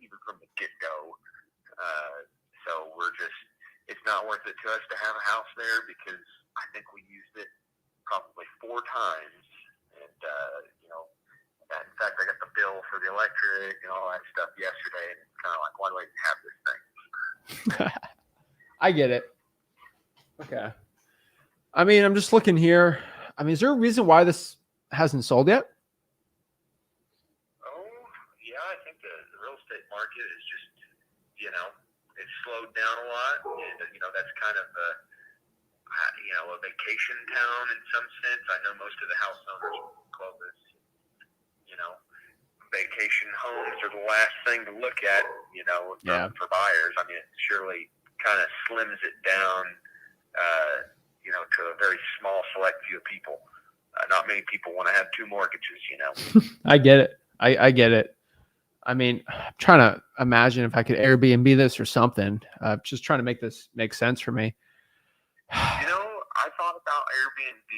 even from the get-go. So it's not worth it to us to have a house there because I think we used it probably 4 times. And, in fact, I got the bill for the electric and all that stuff yesterday, and it's kind of like, why do I have this thing? I get it. Okay. I mean, I'm just looking here. I mean, is there a reason why this hasn't sold yet? Oh, yeah, I think the real estate market is just, it's slowed down a lot. And, that's kind of a vacation town in some sense. I know most of the house owners in Clovis, vacation homes are the last thing to look at, for buyers. I mean, it surely kind of slims it down, to a very small select few of people. Not many people want to have 2 mortgages, I get it. I get it. I mean, I'm trying to imagine if I could Airbnb this or something. Just trying to make this make sense for me. I thought about Airbnb.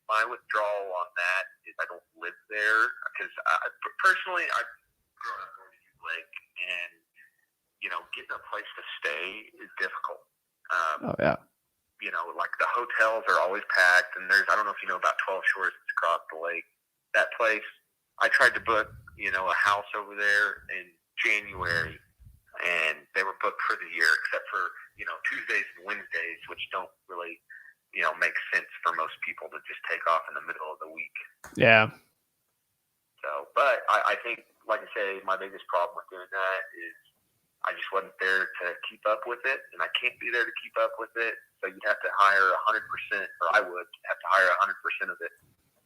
My withdrawal on that is I don't live there because personally, I've grown up going to Youth Lake, and getting a place to stay is difficult. Oh yeah. Like the hotels are always packed, and I don't know if you know about 12 Shores that's across the lake. That place, I tried to book, a house over there in January, and they were booked for the year except for, Tuesdays and Wednesdays, which don't really, make sense for most people to just take off in the middle of the week. Yeah. So, but I think, like I say, my biggest problem with doing that is I just wasn't there to keep up with it, and I can't be there to keep up with it. So you'd have to hire 100%, or I would have to hire 100% of it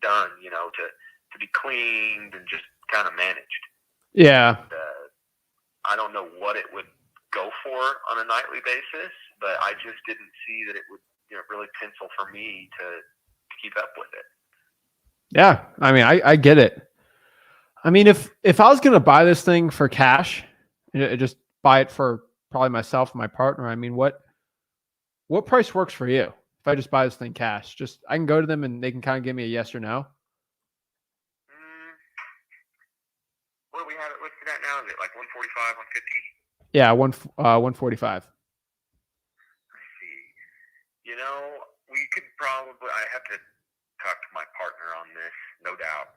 done, to be cleaned and just kind of managed. Yeah. And, I don't know what it would go for on a nightly basis, but I just didn't see that it would really pencil for me to keep up with it. Yeah. I mean, I get it. I mean, if I was going to buy this thing for cash, just buy it for probably myself and my partner, I mean, what price works for you? If I just buy this thing cash, I can go to them and they can kind of give me a yes or no. What do we have it listed at now? Is it like 145, 150? Yeah, 145. I see. We could probably, I have to talk to my partner on this, no doubt.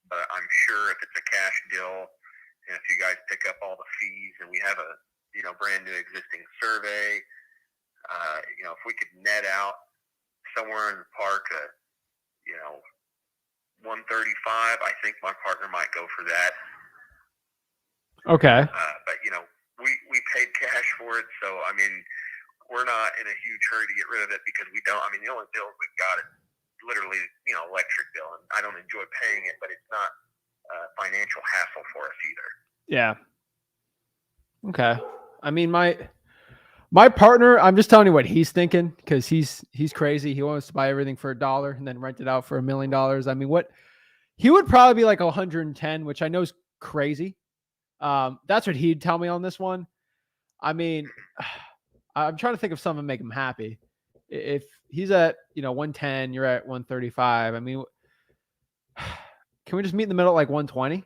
But I'm sure if it's a cash deal, and if you guys pick up all the fees, and we have a, brand new existing survey, if we could net out somewhere in the park, 135, I think my partner might go for that. Okay. But we paid cash for it, so I mean, we're not in a huge hurry to get rid of it because we don't. I mean, the only bill we've got is literally, electric bill, and I don't enjoy paying it, but it's not a financial hassle for us either. Yeah. Okay. I mean, my partner, I'm just telling you what he's thinking because he's crazy. He wants to buy everything for $1 and then rent it out for $1 million. I mean, he would probably be like 110, which I know is crazy. That's what he'd tell me on this one. I mean, I'm trying to think of something to make him happy. If he's at, 110, you're at 135. I mean, can we just meet in the middle at like 120?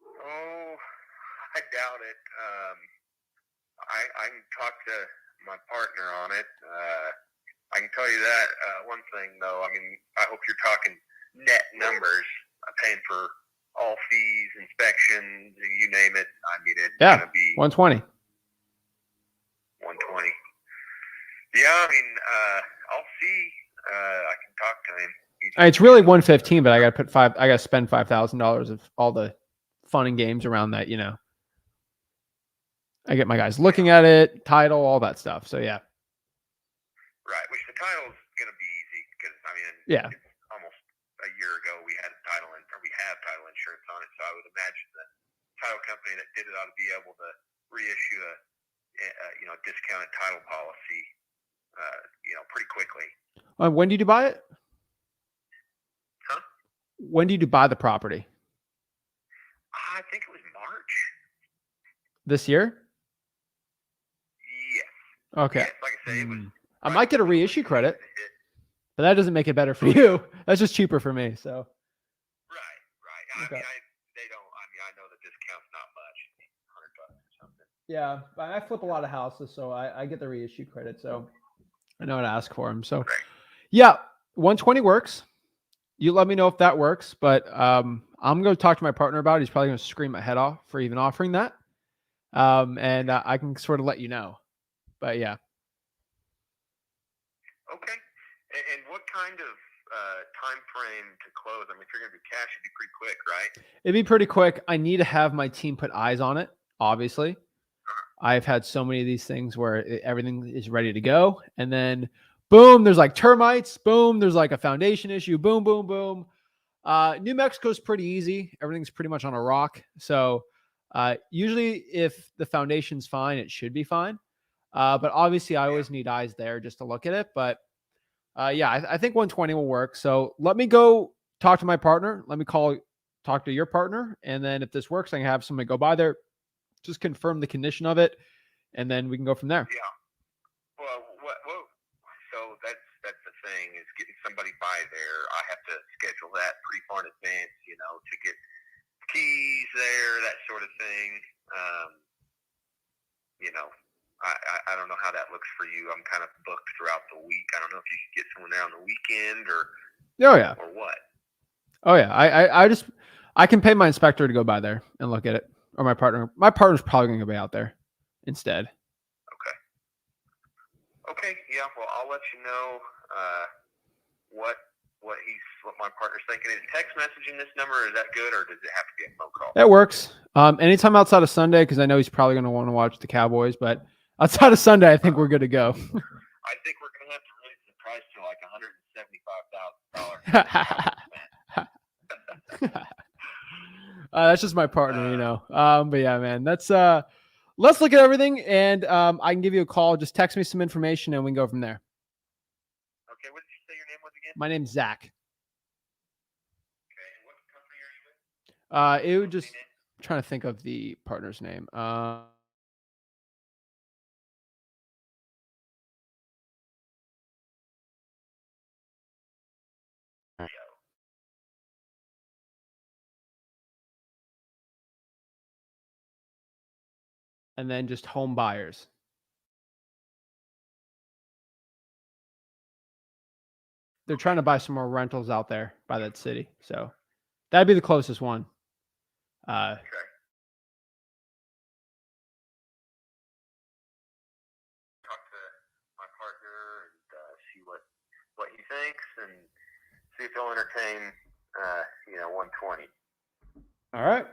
Oh, I doubt it. I can talk to my partner on it. I can tell you that one thing, though. I mean, I hope you're talking net numbers. I'm paying for all fees, inspections, you name it. I mean, it's going to be 120. 120. Yeah, I mean, I'll see. I can talk to him. It's really 115, but I got to spend $5,000 of all the fun and games around that, I get my guys looking at it, title, all that stuff. So yeah. Right, which the title's going to be easy because it's almost a year ago we had title insurance on it, so I would imagine that title company that did it ought to be able to reissue a discounted title policy, pretty quickly. When did you buy it? Huh? When did you buy the property? I think it was March. This year? Yes. Okay. Yes, like I say, it was. I might get a reissue credit, but that doesn't make it better for you. That's just cheaper for me. So. Right. Okay. I know the discount's not much, $100 or something. Yeah, I flip a lot of houses, so I get the reissue credit. So I know how to ask for them. So yeah, 120 works. You let me know if that works, but I'm going to talk to my partner about it. He's probably going to scream my head off for even offering that. And I can sort of let you know, but yeah. Okay. And what kind of time frame to close? I mean, if you're going to do cash, it'd be pretty quick, right? It'd be pretty quick. I need to have my team put eyes on it, obviously. I've had so many of these things where everything is ready to go, and then boom, there's like termites. Boom, there's like a foundation issue. Boom, boom, boom. New Mexico's pretty easy. Everything's pretty much on a rock. So usually if the foundation's fine, it should be fine. But obviously I always need eyes there just to look at it. But yeah, I think 120 will work. So let me go talk to my partner. Let me talk to your partner. And then if this works, I can have somebody go by there, just confirm the condition of it, and then we can go from there. Yeah. Well, so that's the thing, is getting somebody by there. I have to schedule that pretty far in advance, to get keys there, that sort of thing. I don't know how that looks for you. I'm kind of booked throughout the week. I don't know if you could get someone there on the weekend or what. Oh yeah. I can pay my inspector to go by there and look at it, or my partner. My partner's probably going to be out there instead. Okay. Yeah. Well, I'll let you know what my partner's thinking. Is text messaging this number, is that good, or does it have to be a phone call? That works. Anytime outside of Sunday, because I know he's probably going to want to watch the Cowboys, but outside of Sunday, I think we're good to go. I think we're going to have to raise the price to like $175,000. That's just my partner, but yeah, man, let's look at everything, and I can give you a call. Just text me some information and we can go from there. Okay. What did you say your name was again? My name's Zach. Okay. What company are you with? It would just trying to think of the partner's name. And then just home buyers. They're trying to buy some more rentals out there by that city. So that'd be the closest one. Okay. Talk to my partner and see what he thinks, and see if he'll entertain 120. All right.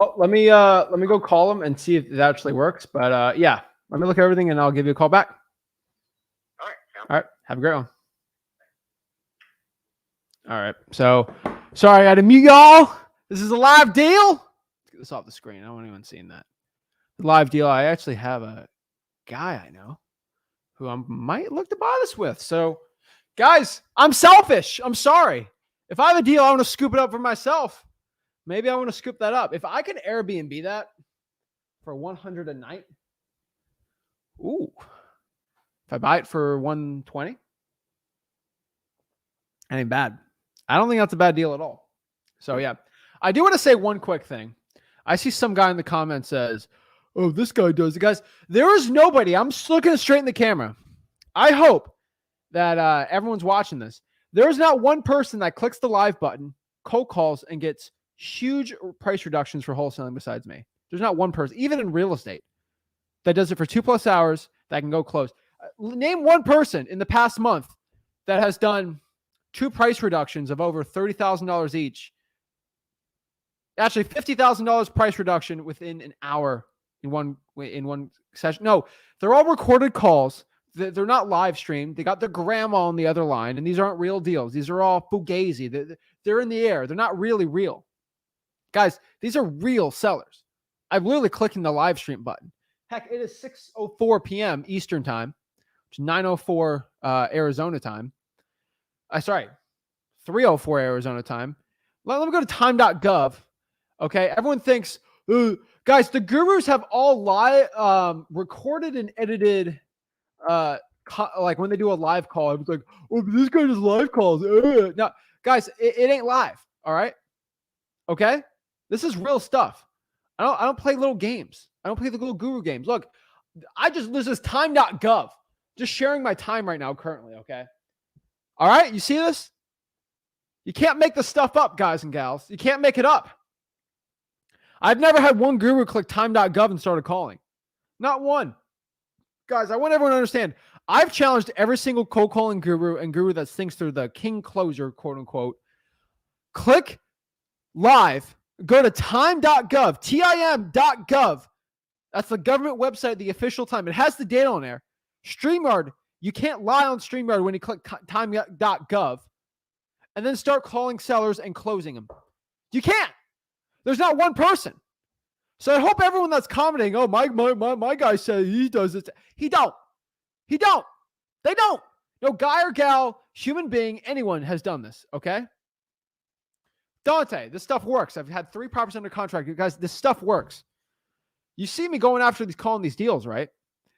Oh, let me go call him and see if it actually works. But yeah, let me look at everything and I'll give you a call back. All right. All right. Have a great one. All right. So sorry, I had to mute y'all. This is a live deal. Let's get this off the screen. I don't want anyone seeing that. Live deal. I actually have a guy I know who I might look to buy this with. So guys, I'm selfish. I'm sorry. If I have a deal, I want to scoop it up for myself. Maybe I want to scoop that up. If I can Airbnb that for $100 a night. Ooh. If I buy it for $120, that ain't bad. I don't think that's a bad deal at all. So yeah, I do want to say one quick thing. I see some guy in the comments says, "Oh, this guy does it." Guys, there is nobody. I'm just looking straight in the camera. I hope that everyone's watching this. There is not one person that clicks the live button, cold calls, and gets huge price reductions for wholesaling besides me. There's not one person, even in real estate, that does it for 2+ hours that can go close. Name one person in the past month that has done 2 price reductions of over $30,000 each. Actually, $50,000 price reduction within an hour in one session. No, they're all recorded calls. They're not live streamed. They got their grandma on the other line, and these aren't real deals. These are all fugazi. They're in the air. They're not really real. Guys, these are real sellers. I'm literally clicking the live stream button. Heck, it is 6:04 p.m. Eastern time, which is 9:04 Arizona time. Sorry, 3:04 Arizona time. Let me go to time.gov. Okay, everyone thinks, guys, the gurus have all recorded and edited, like when they do a live call. I was like, oh, this guy does live calls. No, guys, it ain't live. All right, okay, this is real stuff. I don't play little games. I don't play the little guru games. Look, this is time.gov. Just sharing my time right now currently, okay? All right, you see this? You can't make this stuff up, guys and gals. You can't make it up. I've never had one guru click time.gov and started calling. Not one. Guys, I want everyone to understand. I've challenged every single cold calling guru and guru that thinks they're the king closer, quote unquote. Click live. Go to time.gov, tim.gov. That's the government website, the official time. It has the data on there. StreamYard, you can't lie on StreamYard when you click time.gov and then start calling sellers and closing them. You can't. There's not one person. So I hope everyone that's commenting, oh, my guy said he does it. He don't. They don't. No guy or gal, human being, anyone has done this, okay? Dante, this stuff works. I've had 3 properties under contract. You guys, this stuff works. You see me going after calling these deals, right?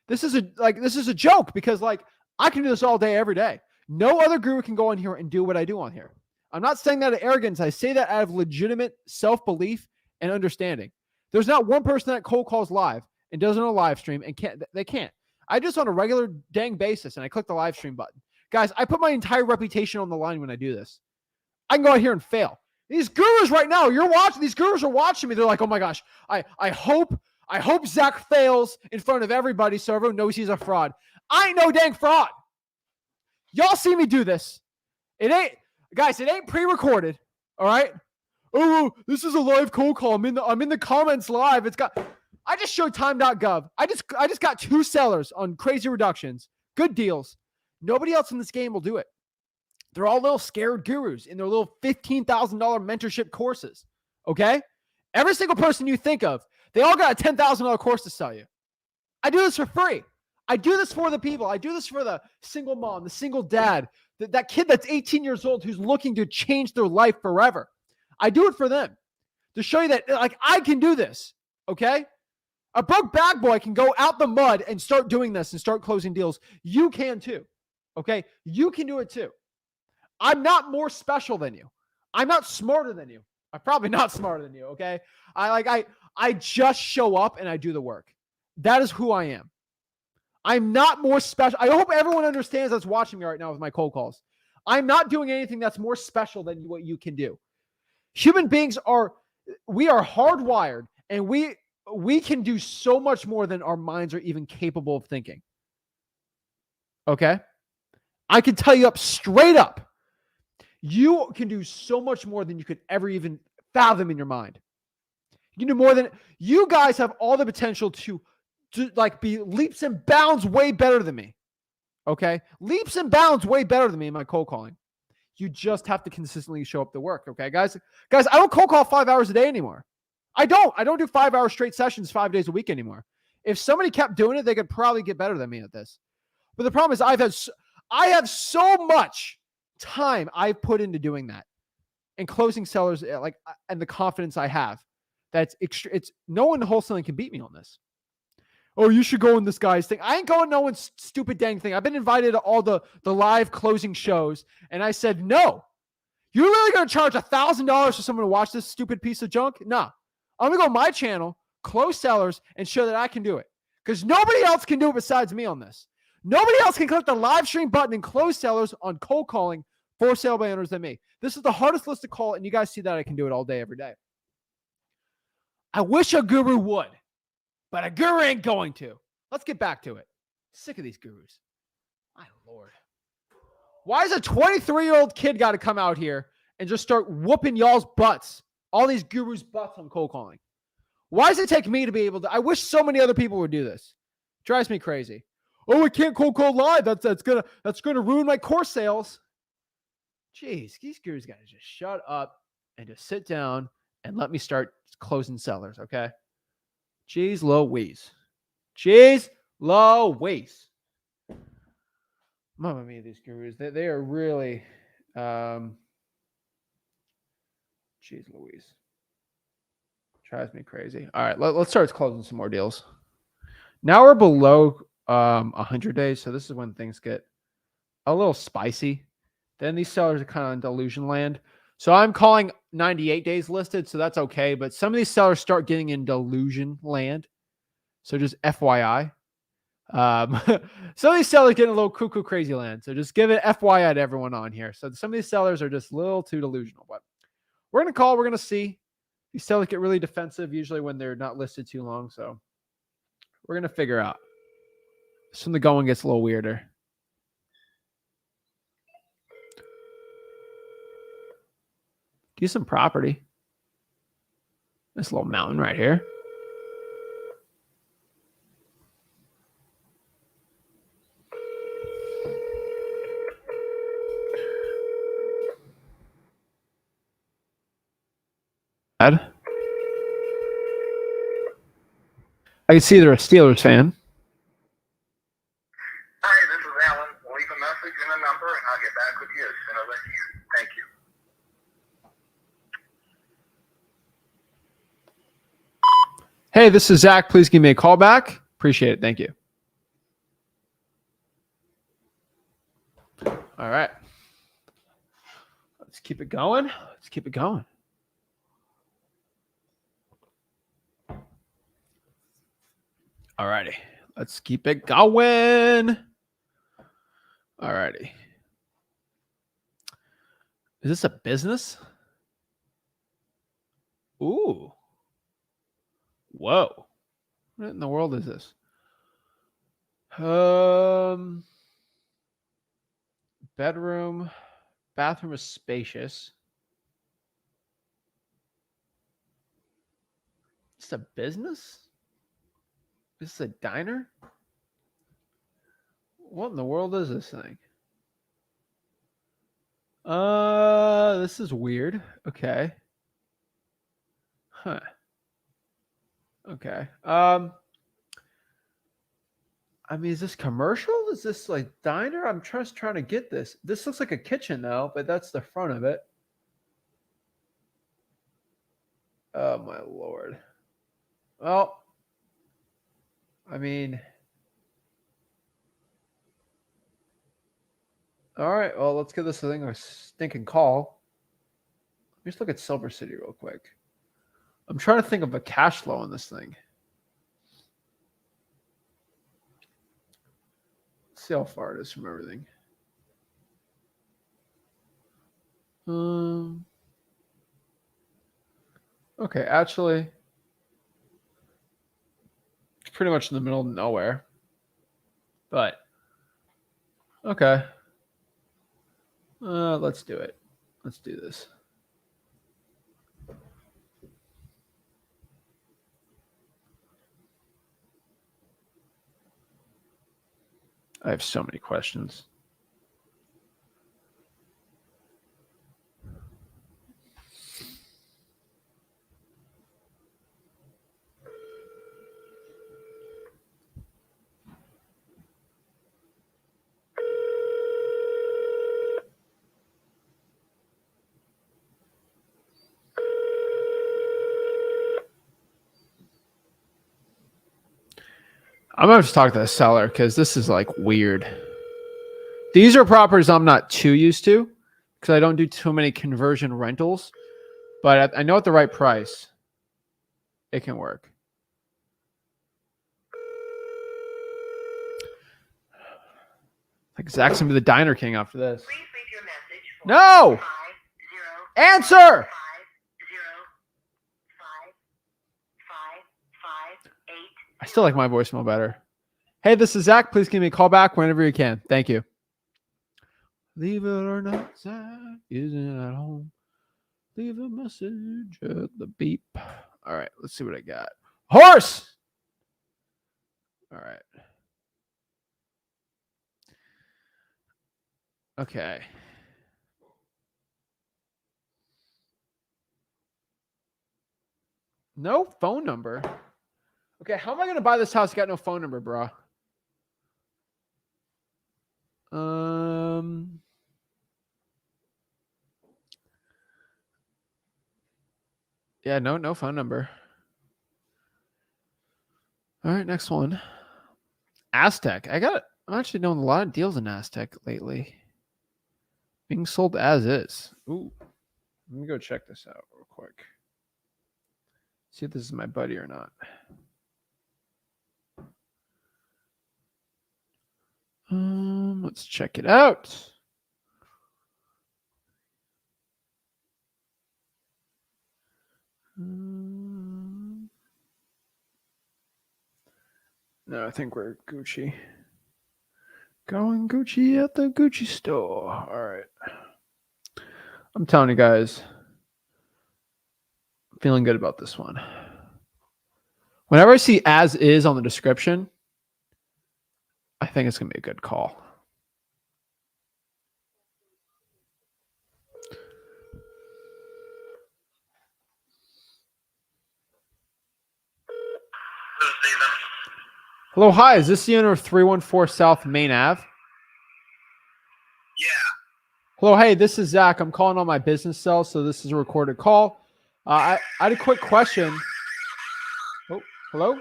This is a joke because I can do this all day, every day. No other guru can go on here and do what I do on here. I'm not saying that out of arrogance. I say that out of legitimate self-belief and understanding. There's not one person that cold calls live and does it on a live stream and they can't. I just on a regular dang basis and I click the live stream button. Guys, I put my entire reputation on the line when I do this. I can go out here and fail. These gurus right now, these gurus are watching me. They're like, oh my gosh, I hope Zach fails in front of everybody so everyone knows he's a fraud. I ain't no dang fraud. Y'all see me do this. It ain't pre-recorded. All right. Oh, this is a live cold call. I'm in the comments live. I just showed time.gov. I just got 2 sellers on crazy reductions. Good deals. Nobody else in this game will do it. They're all little scared gurus in their little $15,000 mentorship courses. Okay? Every single person you think of, they all got a $10,000 course to sell you. I do this for free. I do this for the people. I do this for the single mom, the single dad, that kid that's 18 years old who's looking to change their life forever. I do it for them to show you that I can do this. Okay? A broke bag boy can go out the mud and start doing this and start closing deals. You can too. Okay? You can do it too. I'm not more special than you. I'm not smarter than you. I'm probably not smarter than you, okay? I just show up and I do the work. That is who I am. I'm not more special. I hope everyone understands that's watching me right now with my cold calls. I'm not doing anything that's more special than what you can do. Human beings we are hardwired and we can do so much more than our minds are even capable of thinking. Okay? I can tell you straight up. You can do so much more than you could ever even fathom in your mind. You can do more than you guys have all the potential to be leaps and bounds way better than me. Okay? Leaps and bounds way better than me in my cold calling. You just have to consistently show up to work. Okay, guys? Guys, I don't cold call 5 hours a day anymore. I don't do 5 hour straight sessions 5 days a week anymore. If somebody kept doing it, they could probably get better than me at this. But the problem is I have so much time I've put into doing that and closing sellers and the confidence I have that's it's no one wholesaling can beat me on this. Oh, you should go in this guy's thing. I ain't going no one's stupid dang thing. I've been invited to all the live closing shows and I said, no, you're really going to charge $1,000 for someone to watch this stupid piece of junk? Nah, I'm going to go on my channel, close sellers and show that I can do it because nobody else can do it besides me on this. Nobody else can click the live stream button and close sellers on cold calling for sale by owners than me. This is the hardest list to call, and you guys see that I can do it all day, every day. I wish a guru would, but a guru ain't going to. Let's get back to it. Sick of these gurus. My Lord. Why is a 23-year-old kid got to come out here and just start whooping y'all's butts? All these gurus' butts on cold calling. Why does it take me to be able to? I wish so many other people would do this. Drives me crazy. Oh, I can't cold call live. That's gonna ruin my course sales. Jeez, these gurus gotta just shut up and just sit down and let me start closing sellers, okay? Jeez Louise. Jeez Louise. Mamma mia, these gurus. They are really, jeez Louise. Drives me crazy. All right, let's start closing some more deals. Now we're below 100 days, so this is when things get a little spicy. Then these sellers are kind of in delusion land. So I'm calling 98 days listed, so that's okay. But some of these sellers start getting in delusion land. So just FYI. Some of these sellers getting a little cuckoo crazy land. So just give it FYI to everyone on here. So some of these sellers are just a little too delusional. But we're going to call. We're going to see. These sellers get really defensive usually when they're not listed too long. So we're going to figure out. Soon the going gets a little weirder. Get some property. This little mountain right here. I can see they're a Steelers fan. Hi, this is Alan. Leave a message and a number, and I'll get back with you as soon as I can. Thank you. Hey, this is Zach. Please give me a call back. Appreciate it. Thank you. All right. Let's keep it going. Let's keep it going. All righty. Let's keep it going. All righty. Is this a business? Ooh. Whoa. What in the world is this? Bedroom. Bathroom is spacious. It's a business? Is this a diner? What in the world is this thing? This is weird. Okay. Huh. Okay. I mean, is this commercial? Is this like diner? I'm just trying to get this. This looks like a kitchen though, but that's the front of it. Oh my Lord. Well, I mean, all right. Well, let's give this thing a stinking call. Let me just look at Silver City real quick. I'm trying to think of a cash flow on this thing. Let's see how far it is from everything. Okay, actually, it's pretty much in the middle of nowhere. But okay. Let's do it. Let's do this. I have so many questions. I'm going to talk to the seller because this is like weird. These are properties I'm not too used to because I don't do too many conversion rentals. But I know at the right price, it can work. Like Zach's going to be the diner king after this. Please leave your message for No! 50 Answer! 50558. I still like my voicemail better. Hey, this is Zach. Please give me a call back whenever you can. Thank you. Leave it or not, Zach isn't at home. Leave a message at the beep. All right, let's see what I got. Horse! All right. Okay. No phone number. Okay, how am I going to buy this house? Got no phone number, bro. Yeah, no phone number. All right, next one. Aztec. I'm actually doing a lot of deals in Aztec lately. Being sold as is. Ooh. Let me go check this out real quick. See if this is my buddy or not. Let's check it out. No, I think we're Gucci. Going Gucci at the Gucci store. All right. I'm telling you guys, I'm feeling good about this one. Whenever I see as is on the description, I think it's going to be a good call. Hello, hi. Is this the owner of 314 South Main Ave? Yeah. Hello, hey, this is Zach. I'm calling on my business cell, so this is a recorded call. I had a quick question. Oh, hello?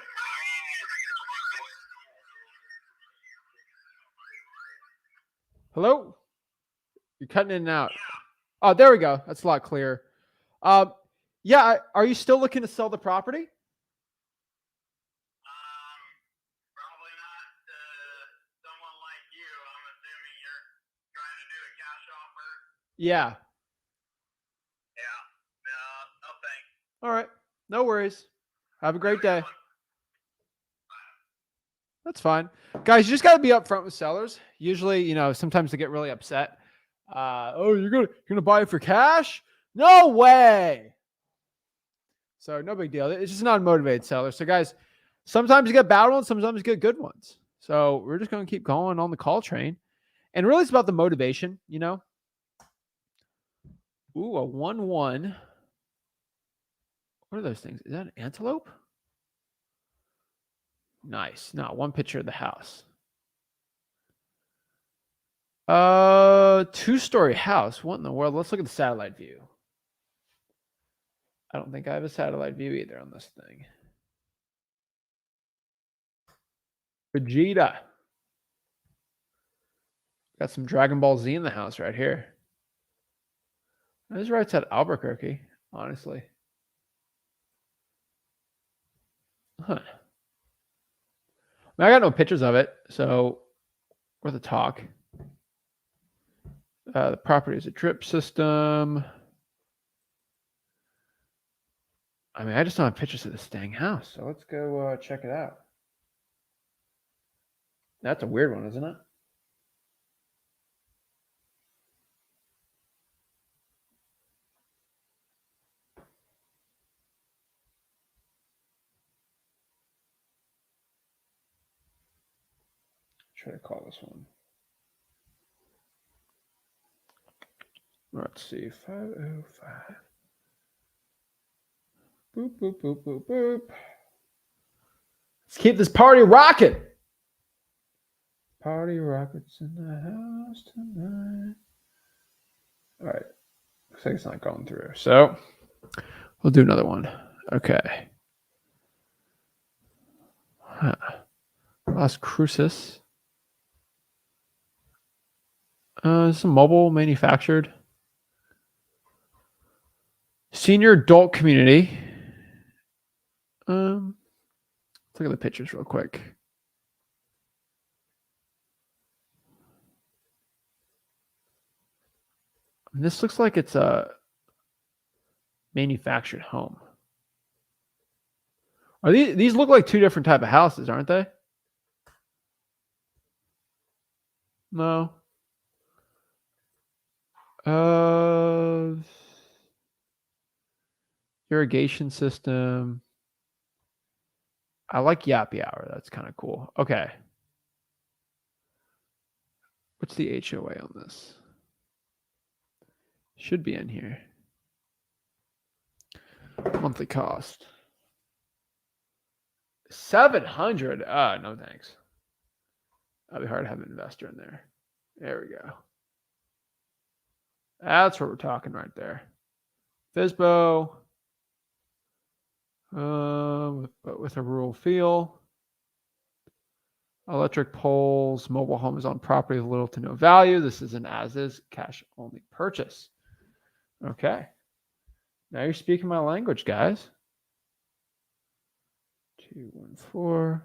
Hello? You're cutting in and out. Oh, there we go. That's a lot clearer. Yeah, are you still looking to sell the property? Probably not someone like you. I'm assuming you're trying to do a cash offer. Yeah. Yeah. No thanks. All right. No worries. Have a great day. That's fine. Guys, you just got to be upfront with sellers. Usually, sometimes they get really upset. You're gonna buy it for cash? No way. So no big deal. It's just not a motivated seller. So guys, sometimes you get bad ones, sometimes you get good ones. So we're just going to keep going on the call train. And really it's about the motivation, Ooh, a 1-1. What are those things? Is that an antelope? Nice. No, one picture of the house. 2-story house. What in the world? Let's look at the satellite view. I don't think I have a satellite view either on this thing. Vegeta. Got some Dragon Ball Z in the house right here. This is right outside Albuquerque, honestly. Huh. I got no pictures of it, so worth a talk. The property is a drip system. I mean, I just don't have pictures of this dang house, so let's go check it out. That's a weird one, isn't it? Try to call this one. Let's see, 505. Boop, boop, boop, boop, boop. Let's keep this party rocking. Party rockets in the house tonight. All right. Looks like it's not going through. So we'll do another one. Okay. Las Cruces. Some mobile manufactured. Senior adult community. Let's look at the pictures real quick. This looks like it's a manufactured home. Are these look like two different type of houses, aren't they? No. Irrigation system. I like Yappy Hour. That's kind of cool. Okay. What's the HOA on this? Should be in here. Monthly cost. 700. No thanks. That'd be hard to have an investor in there. There we go. That's what we're talking right there. FSBO, but with a rural feel. Electric poles, mobile homes on property with little to no value. This is an as-is cash-only purchase. Okay. Now you're speaking my language, guys. 214-4022.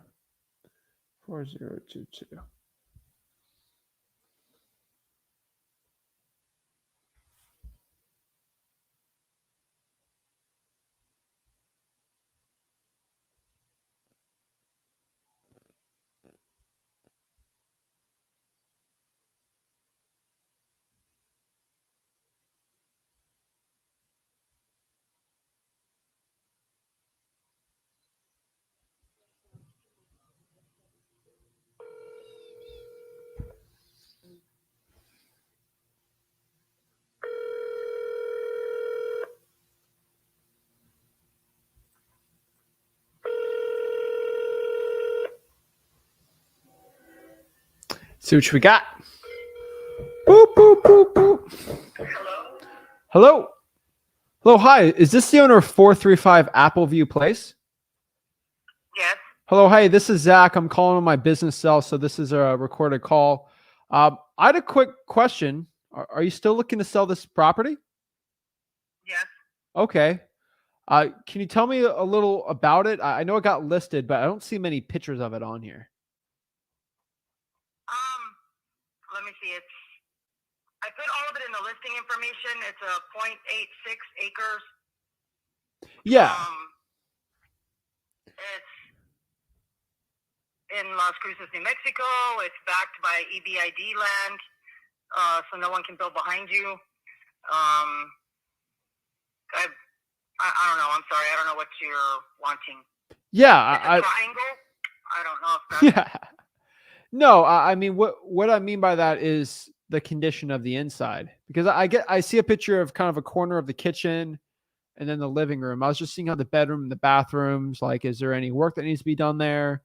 See what we got. Boop, boop, boop, boop. Hello. Hello, hi. Is this the owner of 435 Appleview Place? Yes. Hello, hey, this is Zach. I'm calling on my business cell, so this is a recorded call. I had a quick question. Are you still looking to sell this property? Yes. Okay. Can you tell me a little about it? I know it got listed, but I don't see many pictures of it on here. Let me see. I put all of it in the listing information. It's a 0.86 acres. Yeah. It's in Las Cruces, New Mexico. It's backed by EBID land, so no one can build behind you. I don't know. I'm sorry. I don't know what you're wanting. Yeah. It's a triangle. I don't know if that's... Yeah. No, I mean, what I mean by that is the condition of the inside, because I see a picture of kind of a corner of the kitchen and then the living room. I was just seeing how the bedroom and the bathrooms, like, is there any work that needs to be done there?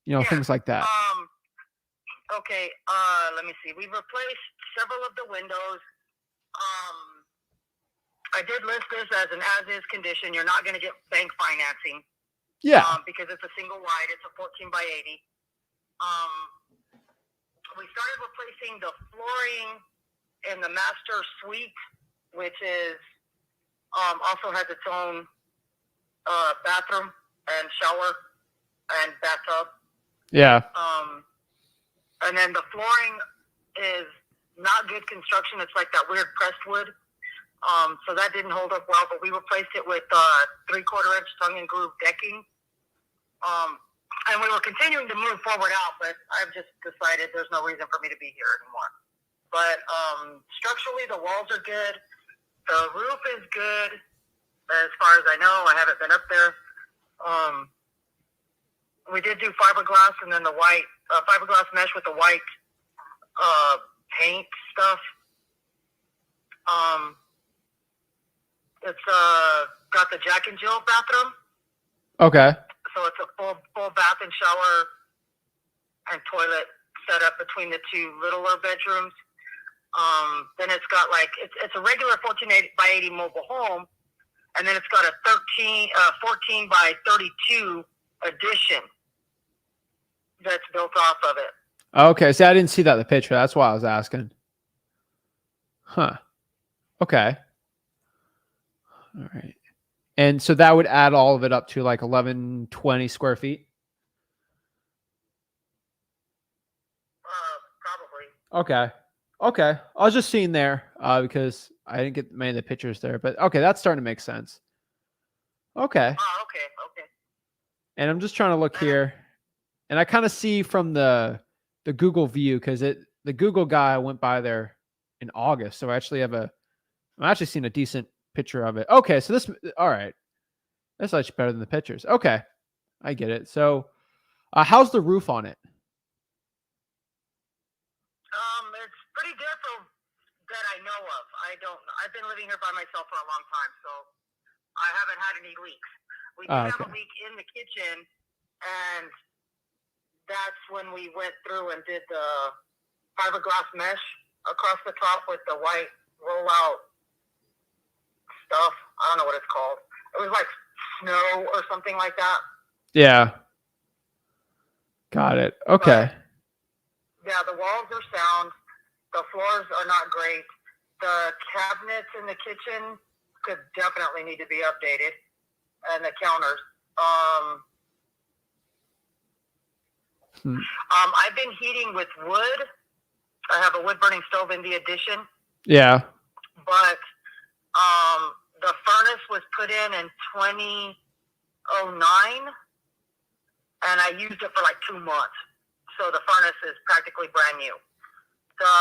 You know, Yeah. things like that. Okay. Let me see. We've replaced several of the windows. I did list this as an as-is condition. You're not going to get bank financing. Yeah. Because it's a single wide. It's a 14 by 80. We started replacing the flooring in the master suite, which is also has its own bathroom and shower and bathtub. Yeah. And then the flooring is not good construction. It's like that weird pressed wood. So that didn't hold up well, but we replaced it with 3/4 inch tongue and groove decking. And we were continuing to move forward out, but I've just decided there's no reason for me to be here anymore. But structurally, the walls are good. The roof is good, as far as I know. I haven't been up there. We did do fiberglass, and then the white fiberglass mesh with the white paint stuff. It's got the Jack and Jill bathroom. Okay. So it's a full bath and shower and toilet set up between the two littler bedrooms. Then it's got it's a regular 14 by 80 mobile home, and then it's got a 14 by 32 addition that's built off of it. Okay. See, I didn't see that in the picture. That's why I was asking. Huh. Okay. All right. And so that would add all of it up to like 1120 square feet? Probably. Okay. Okay. I was just seeing there because I didn't get many of the pictures there, but okay, that's starting to make sense. Okay. Oh, okay. And I'm just trying to look here, and I kind of see from the Google view, because the Google guy went by there in August, so I'm actually seeing a decent picture of it. Okay, so all right, that's actually better than the pictures. Okay, I get it. So, how's the roof on it? It's pretty good that I know of. I've been living here by myself for a long time, so I haven't had any leaks. We did have a leak in the kitchen, And that's when we went through and did the fiberglass mesh across the top with the white rollout stuff. I don't know what it's called. It was like snow or something like that. Yeah. Got it. Okay. But, yeah, the walls are sound. The floors are not great. The cabinets in the kitchen could definitely need to be updated. And the counters. I've been heating with wood. I have a wood burning stove in the addition. Yeah. But the furnace was put in 2009, and I used it for like 2 months. So the furnace is practically brand new. The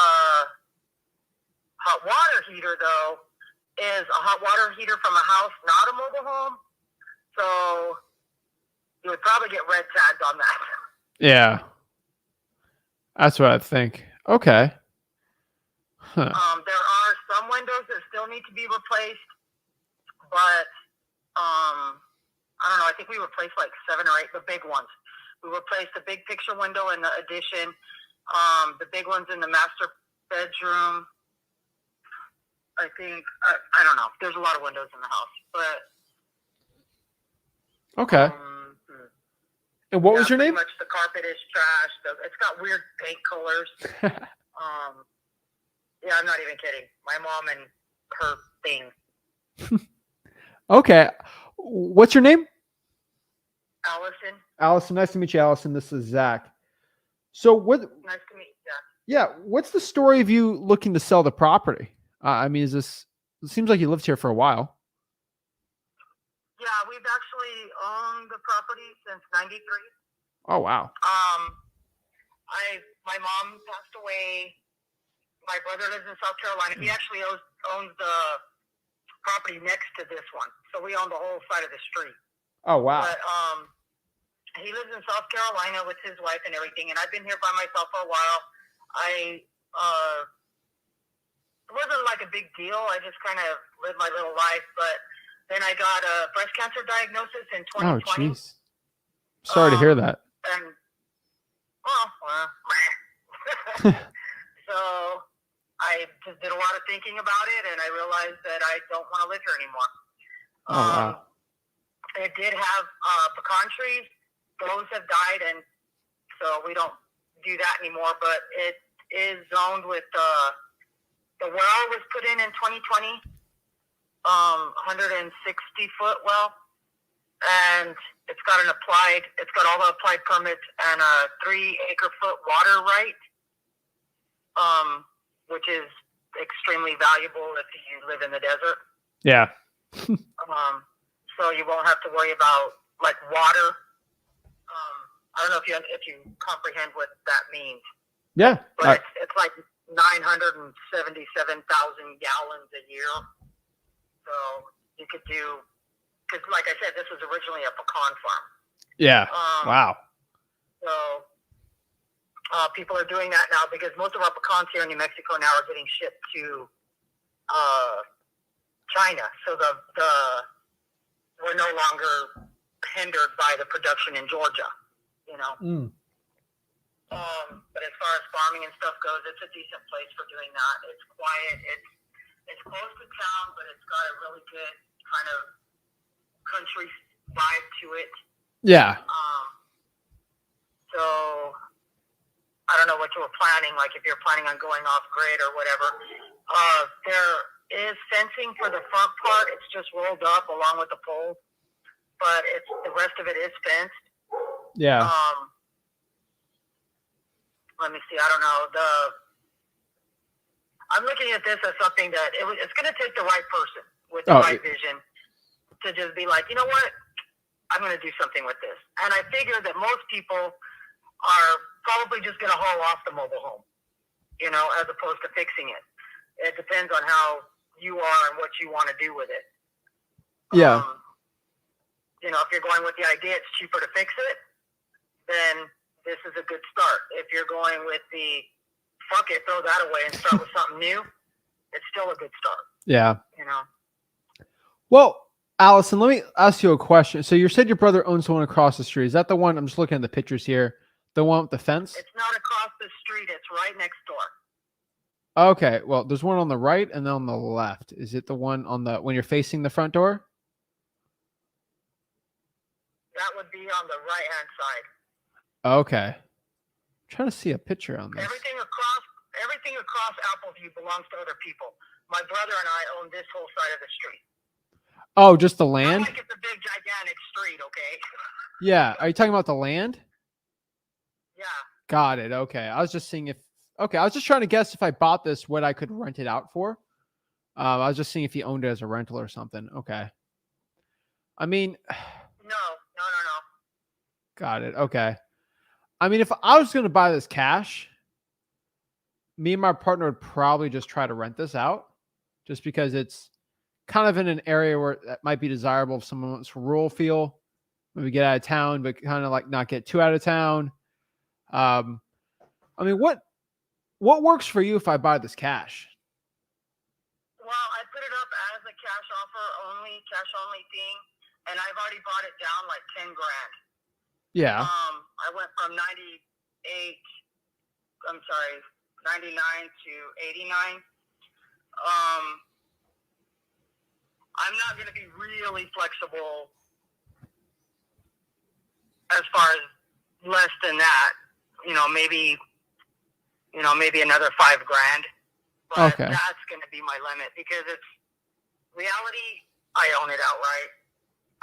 hot water heater, though, is a hot water heater from a house, not a mobile home. So you would probably get red tags on that. Yeah. That's what I think. Okay. Huh. There are some windows that still need to be replaced, but I don't know. I think we replaced like 7 or 8, the big ones. We replaced the big picture window in the addition, the big ones in the master bedroom. I think I don't know. There's a lot of windows in the house, but Okay. And what was your name? Pretty much the carpet is trash. It's got weird paint colors. Yeah, I'm not even kidding. My mom and her thing. Okay. What's your name? Allison. Allison. Nice to meet you, Allison. This is Zach. So what? Nice to meet you. Yeah. What's the story of you looking to sell the property? I mean, it seems like you lived here for a while. Yeah, we've actually owned the property since '93. Oh, wow. My mom passed away. My brother lives in South Carolina. He actually owns the property next to this one. So we own the whole side of the street. Oh, wow. But he lives in South Carolina with his wife and everything. And I've been here by myself for a while. It wasn't like a big deal. I just kind of lived my little life. But then I got a breast cancer diagnosis in 2020. Oh, jeez. Sorry to hear that. And, so I just did a lot of thinking about it, and I realized that I don't want to live here anymore. Oh, wow. It did have pecan trees. Those have died, and so we don't do that anymore. But it is zoned with the well was put in 2020, 160-foot well, and it's got all the applied permits and a 3-acre-foot water right, which is extremely valuable if you live in the desert. Yeah. So you won't have to worry about like water. I don't know if you comprehend what that means. Yeah. But it's like 977,000 gallons a year. So you could do, because like I said, this was originally a pecan farm. Yeah. Wow. So people are doing that now because most of our pecans here in New Mexico now are getting shipped to China. So we're no longer hindered by the production in Georgia, you know. But as far as farming and stuff goes, it's a decent place for doing that. It's quiet. It's close to town, but it's got a really good kind of country vibe to it. Yeah. So I don't know what you were planning, like if you're planning on going off grid or whatever. There is fencing for the front part. It's just rolled up along with the poles, but the rest of it is fenced. Yeah. Let me see. I don't know. I'm looking at this as something that it's going to take the right person with the right vision to just be like, you know what? I'm going to do something with this. And I figure that most people are probably just going to haul off the mobile home, you know, as opposed to fixing it. It depends on how you are and what you want to do with it. Yeah. You know, if you're going with the idea it's cheaper to fix it, then this is a good start. If you're going with the fuck it, throw that away and start with something new, it's still a good start. Yeah. You know? Well, Allison, let me ask you a question. So you said your brother owns the one across the street. Is that the one? I'm just looking at the pictures here. The one with the fence? It's not across the street. It's right next door. Okay. Well, there's one on the right and then on the left. Is it the one on the when you're facing the front door? That would be on the right-hand side. Okay. I'm trying to see a picture on this. Everything across Appleview belongs to other people. My brother and I own this whole side of the street. Oh, just the Not land? like it's a big, gigantic street, okay? Yeah. Are you talking about the land? Yeah. Got it. Okay. I was just seeing if. Okay. I was just trying to guess if I bought this, what I could rent it out for. I was just seeing if he owned it as a rental or something. Okay. I mean, No. got it. Okay. I mean, if I was going to buy this cash, me and my partner would probably just try to rent this out just because it's kind of in an area where that might be desirable if someone wants a rural feel, maybe get out of town, but kind of like not get too out of town. I mean, what works for you if I buy this cash? Well, I put it up as a cash only thing, and I've already bought it down like 10 grand. Yeah. I went from 99 to 89. I'm not going to be really flexible as far as less than that. Maybe another 5 grand. But Okay. that's going to be my limit because it's reality. I own it outright.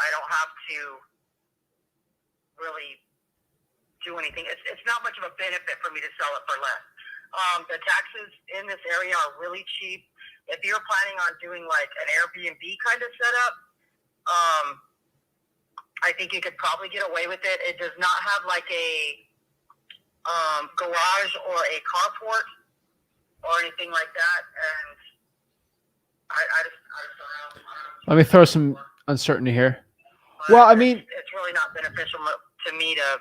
I don't have to really do anything. It's not much of a benefit for me to sell it for less. The taxes in this area are really cheap. If you're planning on doing like an Airbnb kind of setup, I think you could probably get away with it. It does not have like a garage or a carport or anything like that. And I just don't know. Let me throw some uncertainty here. But Well, I mean, it's really not beneficial to me to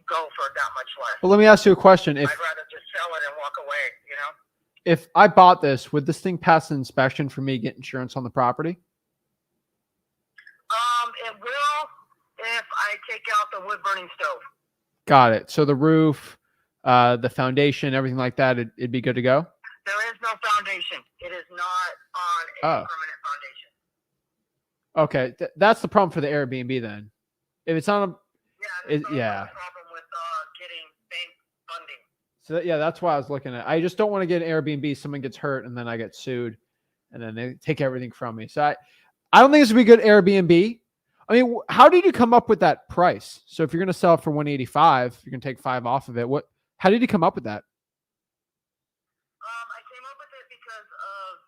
go for that much less. well, let me ask you a question. I'd rather just sell it and walk away, If I bought this, would this thing pass an inspection for me to get insurance on the property? It will if I take out the wood burning stove. Got it. So the roof, the foundation, everything like that, it'd be good to go? There is no foundation. It is not on a permanent foundation. Okay. That's the problem for the Airbnb then. If it's on a, Yeah, yeah. the problem with getting bank funding. So yeah, that's why I was looking at. I just don't want to get an Airbnb. Someone gets hurt and then I get sued, and then they take everything from me. So I don't think this would be a good Airbnb. I mean, how did you come up with that price? So if you're going to sell it for 185, you're going to take 5 off of it. How did you come up with that? I came up with it because of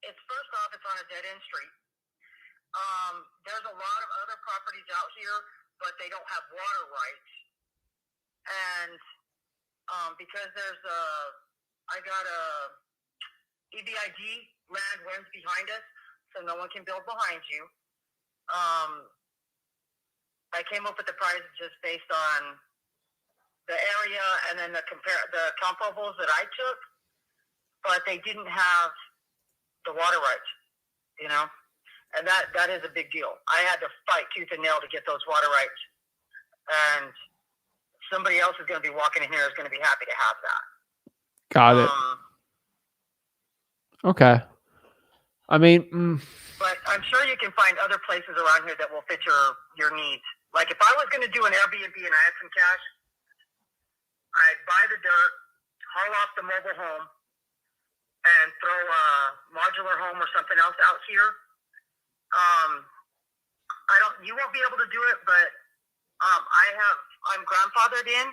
it's first off, it's on a dead end street. There's a lot of other properties out here, but they don't have water rights, and because I got a EBID land runs behind us, so no one can build behind you. I came up with the price just based on the area and then the comparables that I took, but they didn't have the water rights, and that is a big deal. I had to fight tooth and nail to get those water rights, and somebody else is going to be walking in here is going to be happy to have that. Got it. Okay. I mean, but I'm sure you can find other places around here that will fit your needs. Like if I was going to do an Airbnb and I had some cash, I'd buy the dirt, haul off the mobile home, and throw a modular home or something else out here. You won't be able to do it, but I'm grandfathered in,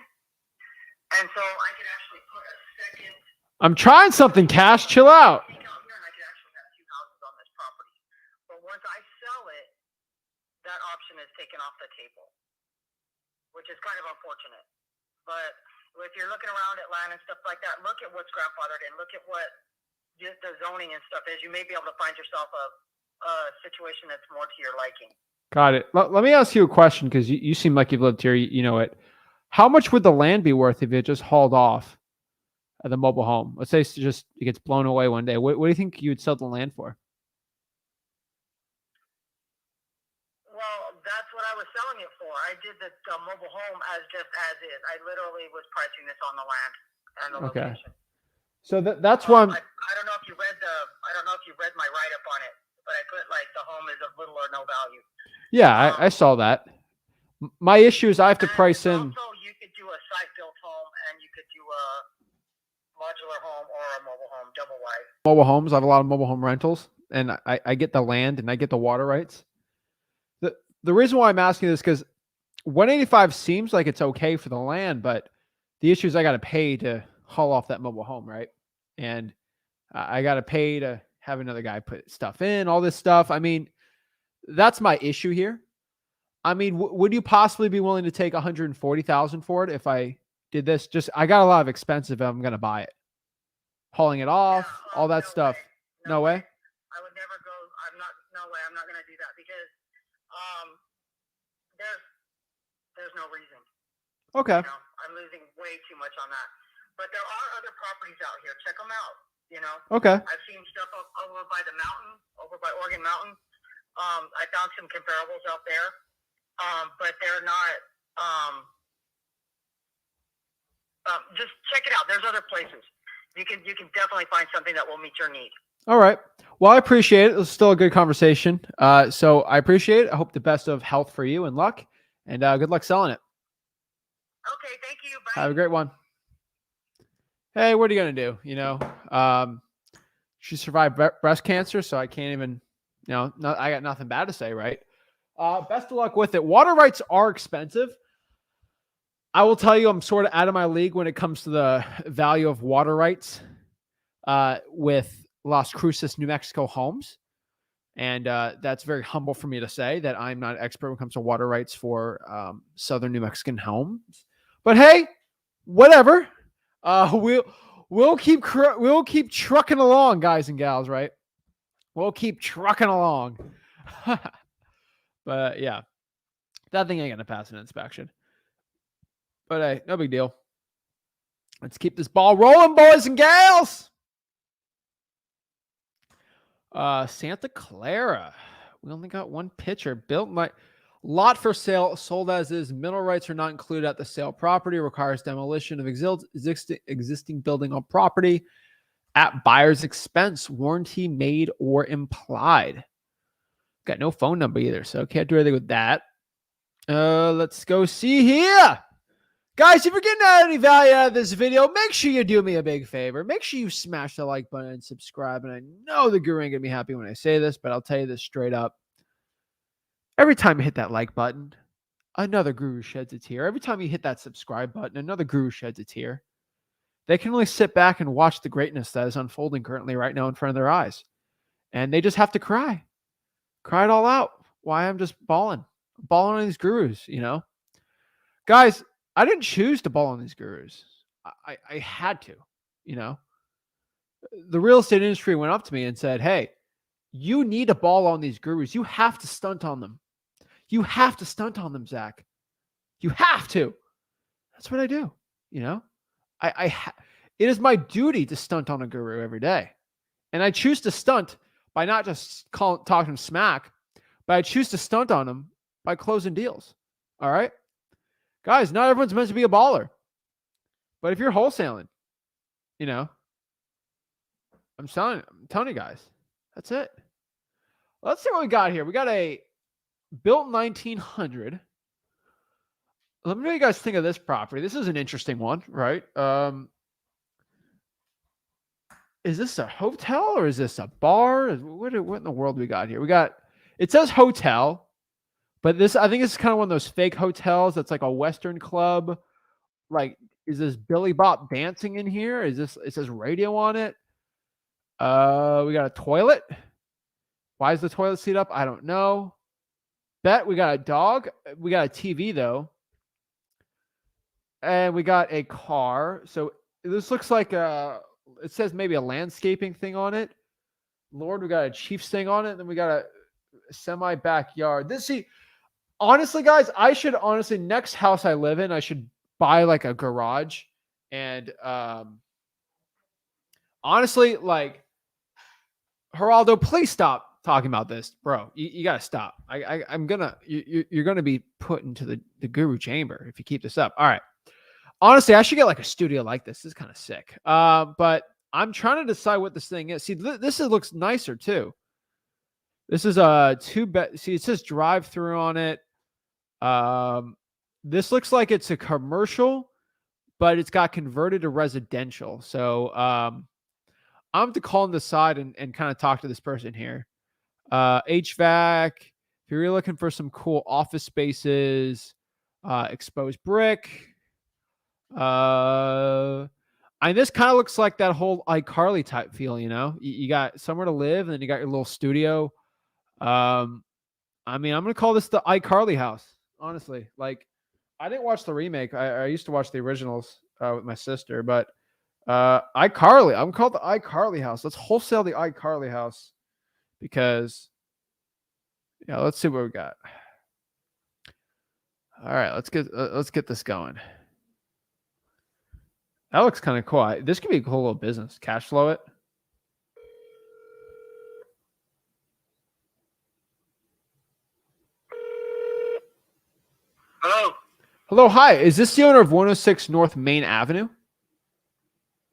and so I could actually put a second. I'm trying something, Cash. Chill out. Out here, and I could actually have 2 houses on this property. But once I sell it, that option is taken off the table, which is kind of unfortunate. But if you're looking around at land and stuff like that, look at what's grandfathered in. Look at what the zoning and stuff is. You may be able to find yourself a situation that's more to your liking. Got it. Let me ask you a question because you seem like you've lived here. You know it. How much would the land be worth if it just hauled off the mobile home? Let's say it gets blown away one day. What do you think you would sell the land for? the mobile home as just as is. I literally was pricing this on the land and the Okay. location. So that's why I'm. I don't know if you read my write up on it, but I put like the home is of little or no value. Yeah, I saw that. My issue is I have to price in. Also, you could do a site built home and you could do a modular home or a mobile home, double wide. Mobile homes. I have a lot of mobile home rentals, and I get the land and I get the water rights. The reason why I'm asking this because 185 seems like it's okay for the land, but the issue is I got to pay to haul off that mobile home, right? And I got to pay to have another guy put stuff in, all this stuff. I mean, that's my issue here. I mean, would you possibly be willing to take $140,000 for it if I did this? Just I got a lot of expensive if I'm going to buy it. Hauling it off, all that stuff. No way. I would never go. No way. I'm not going to do that because there's no reason. Okay. You know, I'm losing way too much on that. But there are other properties out here. Check them out. You know. Okay. I've seen stuff over by the mountain, over by Oregon Mountain. I found some comparables out there, but they're not. Just check it out. There's other places. You can definitely find something that will meet your need. All right. Well, I appreciate it. It was still a good conversation. So I appreciate it. I hope the best of health for you and luck, and good luck selling it. Okay. Thank you. Bye. Have a great one. Hey, what are you going to do? You know, she survived breast cancer, so I can't even, you know, I got nothing bad to say, right? Best of luck with it. Water rights are expensive. I will tell you, I'm sort of out of my league when it comes to the value of water rights with Las Cruces, New Mexico homes. And that's very humble for me to say that I'm not an expert when it comes to water rights for Southern New Mexican homes. But hey, whatever. We'll keep trucking along, guys and gals, right? We'll keep trucking along. But yeah, that thing ain't gonna pass an inspection. But hey, no big deal. Let's keep this ball rolling, boys and gals. Santa Clara. We only got one picture. Built my lot for sale, sold as is. Mineral rights are not included at the sale. Property requires demolition of existing building on property at buyer's expense. Warranty made or implied. Got no phone number either, so can't do anything with that. Let's go see here. Guys, if you're getting any value out of this video, make sure you do me a big favor. Make sure you smash the like button and subscribe. And I know the guru ain't going to be happy when I say this, but I'll tell you this straight up. Every time you hit that like button, another guru sheds a tear. Every time you hit that subscribe button, another guru sheds a tear. They can only sit back and watch the greatness that is unfolding currently right now in front of their eyes. And they just have to cry. Cry it all out. Why I'm just balling on these gurus, you know? Guys, I didn't choose to ball on these gurus. I had to, you know? The real estate industry went up to me and said, hey, you need to ball on these gurus. You have to stunt on them. You have to stunt on them, Zach. You have to. That's what I do, you know? It is my duty to stunt on a guru every day. And I choose to stunt by not just talking smack, but I choose to stunt on them by closing deals. All right? Guys, not everyone's meant to be a baller. But if you're wholesaling, you know, I'm telling you guys, that's it. Let's see what we got here. We got a built 1900. Let me know what you guys think of this property. This is an interesting one, right? Is this a hotel or is this a bar? What in the world we got here? It says hotel, but I think this is kind of one of those fake hotels that's like a Western club. Like, is this Billy Bop dancing in here? It says radio on it. We got a toilet. Why is the toilet seat up? I don't know. Bet we got a dog. We got a TV though. And we got a car. So this looks like it says maybe a landscaping thing on it. Lord, we got a Chiefs thing on it. And then we got a semi backyard. Honestly, guys, next house I live in, I should buy like a garage. And honestly, like, Geraldo, please stop talking about this, bro. You gotta stop. You're gonna be put into the guru chamber if you keep this up. All right. Honestly, I should get like a studio like this. This is kind of sick. But I'm trying to decide what this thing is. See, looks nicer too. This is a 2-bed. See, it says drive through on it. This looks like it's a commercial, but it's got converted to residential. So I'm have to call on the side and kind of talk to this person here. HVAC. If you're really looking for some cool office spaces, exposed brick. This kind of looks like that whole iCarly type feel, you know. You got somewhere to live, and then you got your little studio. I'm gonna call this the iCarly house. Honestly, like, I didn't watch the remake. I used to watch the originals with my sister, but iCarly. I'm called the iCarly house. Let's wholesale the iCarly house because, yeah. Let's see what we got. All right, let's get this going. That looks kind of cool. This could be a cool little business. Cash flow it. Hello. Hello, hi. Is this the owner of 106 North Main Avenue?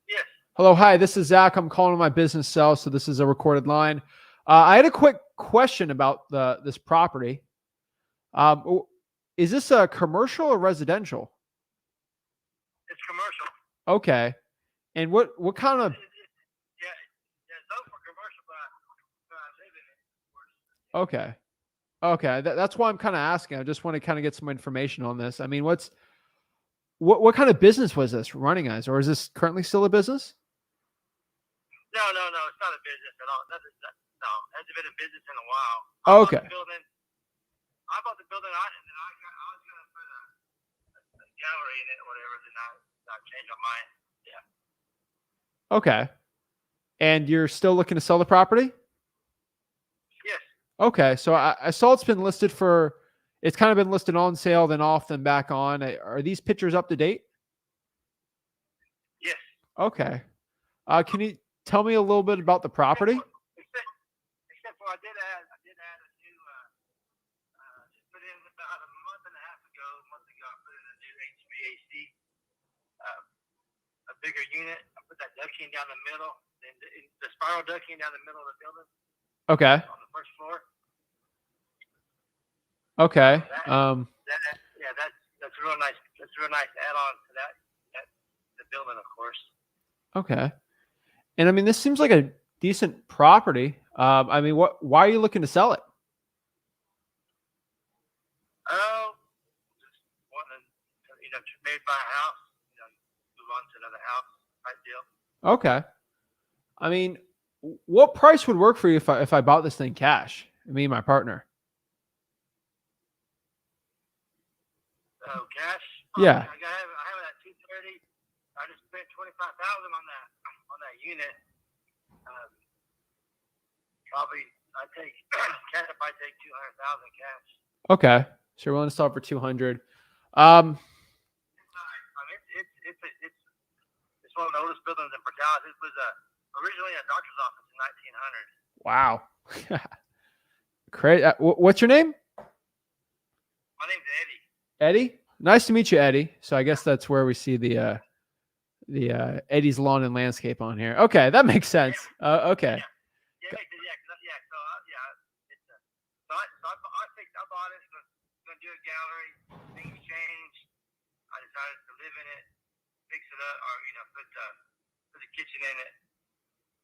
Yes. Hello, hi. This is Zach. I'm calling on my business cell, so this is a recorded line. I had a quick question about this property. Is this a commercial or residential? It's commercial. Okay. And what kind of? Yeah, no for commercial, but I live in it. Okay. Okay. That's why I'm kind of asking. I just want to kind of get some information on this. I mean, what kind of business was this running as, or is this currently still a business? No, it's not a business at all. No, it hasn't been a business in a while. Okay. I bought the building, and then I was going to put a gallery in it or whatever, then I changed my mind. Yeah. Okay. And you're still looking to sell the property? Yes. Okay. So I saw it's been listed it's kind of been listed on sale, then off, then back on. Are these pictures up to date? Yes. Okay. Can you tell me a little bit about the property? Except for I did add a new, just put in about a month ago, I put in a new HVAC, a bigger unit. I put that ducting down the middle, and the spiral ducting down the middle of the building. Okay. On the first floor. Okay. That's real nice. That's real nice to add on to that the building, of course. Okay. And I mean, this seems like a decent property. Why are you looking to sell it? Oh, just wanting to, maybe buy a house, move on to another house type deal. Okay. I mean, what price would work for you if I bought this thing cash? Me and my partner. Oh, cash? Yeah. I have it at $230. I just spent $25,000 on that unit. Probably I take cash if I take $200,000 cash. Okay. So you're willing to sell for 200. It's one of the oldest buildings in Port Dallas. It was originally a doctor's office in 1900. Wow. Great. What's your name? My name's Eddie. Eddie? Nice to meet you, Eddie. So I guess that's where we see the Eddie's Lawn and Landscape on here. Okay, that makes sense. Okay. I bought it. Going to do a gallery. Things changed. I decided to live in it, fix it up, or put the kitchen in it,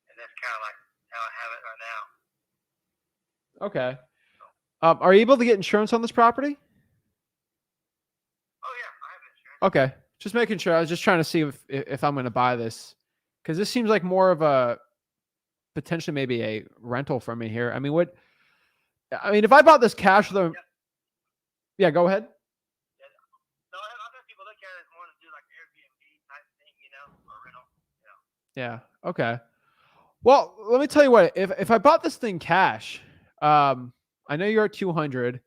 and that's kind of like how I have it right now. Okay. Are you able to get insurance on this property? Oh yeah, I have insurance. Okay, just making sure. I was just trying to see if I'm going to buy this, because this seems like more of a potentially maybe a rental for me here. I mean, if I bought this cash with a, yeah, go ahead. Yeah. No, other people look at it as more to do like Airbnb type thing, or rental. Yeah. Okay. Well, let me tell you what. If I bought this thing cash, I know you're at 200.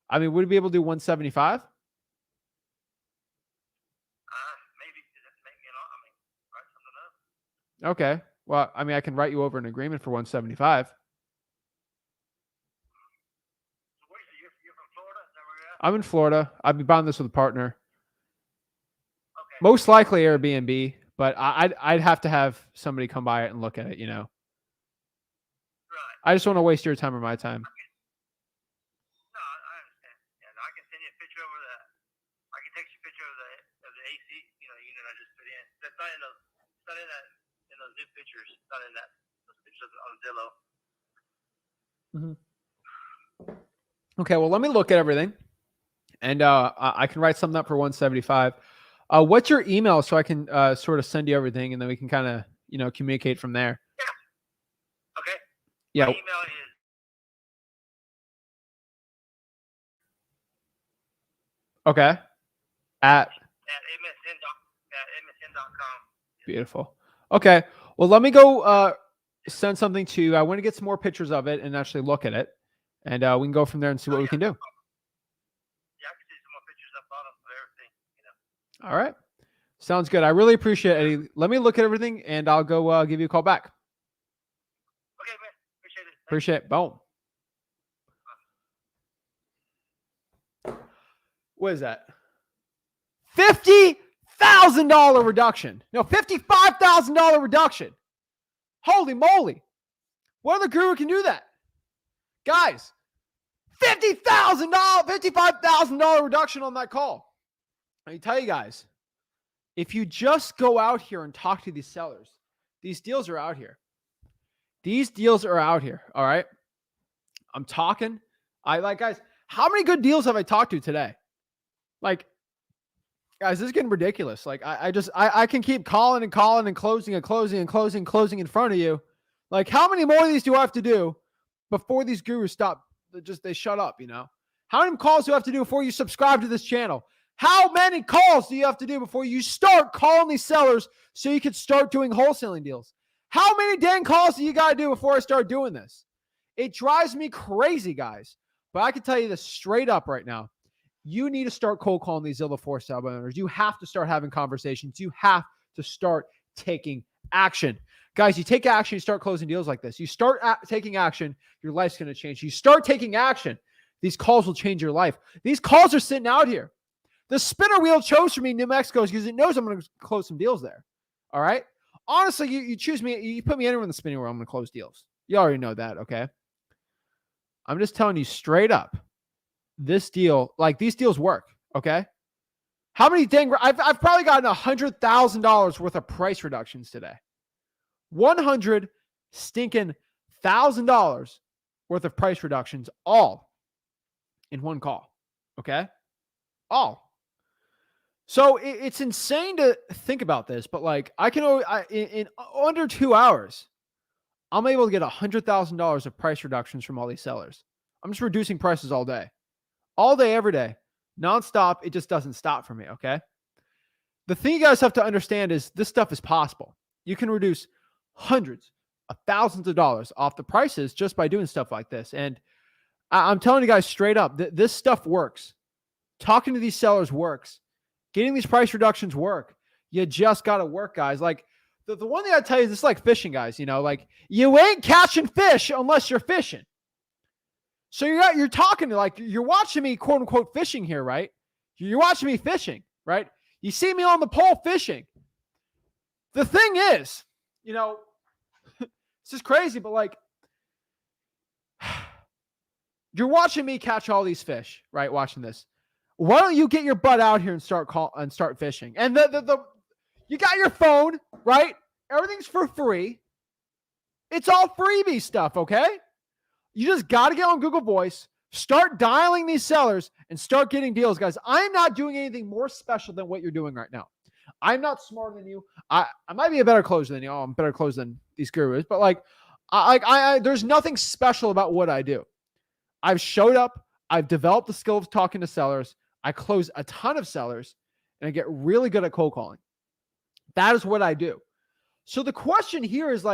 I mean, would you be able to do 175? Maybe just make me write something up. Okay. Well, I mean, I can write you over an agreement for 175. I'm in Florida. I'd be buying this with a partner. Okay. Most likely Airbnb, but I'd have to have somebody come by it and look at it, you know. Right. I just want to waste your time or my time. No, I understand. Yeah, no, I can send you a picture over the. I can text you a picture of the AC, unit I just put in. That's not in those. It's not in those new pictures. It's not in those pictures on Zillow. Okay, well, let me look at everything, and I can write something up for 175. What's your email so I can sort of send you everything, and then we can kind of communicate from there. Yeah. Okay. Yeah. My email is Okay. At msn.com. Beautiful. Okay. Well, let me go send something to you. I want to get some more pictures of it and actually look at it, and we can go from there and see what we can do. Yeah, I can see some more pictures up on of everything. All right. Sounds good. I really appreciate it, Eddie. Let me look at everything, and I'll go give you a call back. Okay, man. Appreciate it. Appreciate it. Boom. What is that? $50,000 reduction. No, $55,000 reduction. Holy moly. What other guru can do that? Guys, $55,000 reduction on that call. Let me tell you guys, if you just go out here and talk to these sellers, these deals are out here. These deals are out here. All right. I'm talking. Guys, how many good deals have I talked to today? Like, guys, this is getting ridiculous. Like, I can keep calling and calling and closing in front of you. Like, how many more of these do I have to do before these gurus stop? They shut up, How many calls do I have to do before you subscribe to this channel? How many calls do you have to do before you start calling these sellers so you can start doing wholesaling deals? How many dang calls do you got to do before I start doing this? It drives me crazy, guys. But I can tell you this straight up right now. You need to start cold calling these Zillow for sale owners. You have to start having conversations. You have to start taking action. Guys, you take action, you start closing deals like this. You start taking action, your life's going to change. You start taking action, these calls will change your life. These calls are sitting out here. The spinner wheel chose for me New Mexico because it knows I'm going to close some deals there. All right? Honestly, you choose me, you put me anywhere in the spinning wheel, I'm going to close deals. You already know that, okay? I'm just telling you straight up. This deal, these deals work, okay? How many I've probably gotten $100,000 worth of price reductions today. $100,000 worth of price reductions, all in one call, okay? All. So it's insane to think about this, but I can in under 2 hours, I'm able to get $100,000 of price reductions from all these sellers. I'm just reducing prices all day. All day, every day, nonstop. It just doesn't stop for me. Okay. The thing you guys have to understand is this stuff is possible. You can reduce hundreds of thousands of dollars off the prices just by doing stuff like this. And I'm telling you guys straight up, this stuff works. Talking to these sellers works. Getting these price reductions work. You just got to work, guys. The one thing I tell you is this is like fishing, guys. You ain't catching fish unless you're fishing. So you're talking to you're watching me, quote unquote, fishing here, right? You're watching me fishing, right? You see me on the pole fishing. The thing is, this is crazy, but you're watching me catch all these fish, right? Watching this. Why don't you get your butt out here and start fishing? And you got your phone, right? Everything's for free. It's all freebie stuff, okay? You just got to get on Google Voice, start dialing these sellers, and start getting deals, guys. I'm not doing anything more special than what you're doing right now. I'm not smarter than you. I might be a better closer than you. I'm better closer than these gurus, but there's nothing special about what I do. I've showed up. I've developed the skill of talking to sellers. I close a ton of sellers, and I get really good at cold calling. That is what I do. So the question here is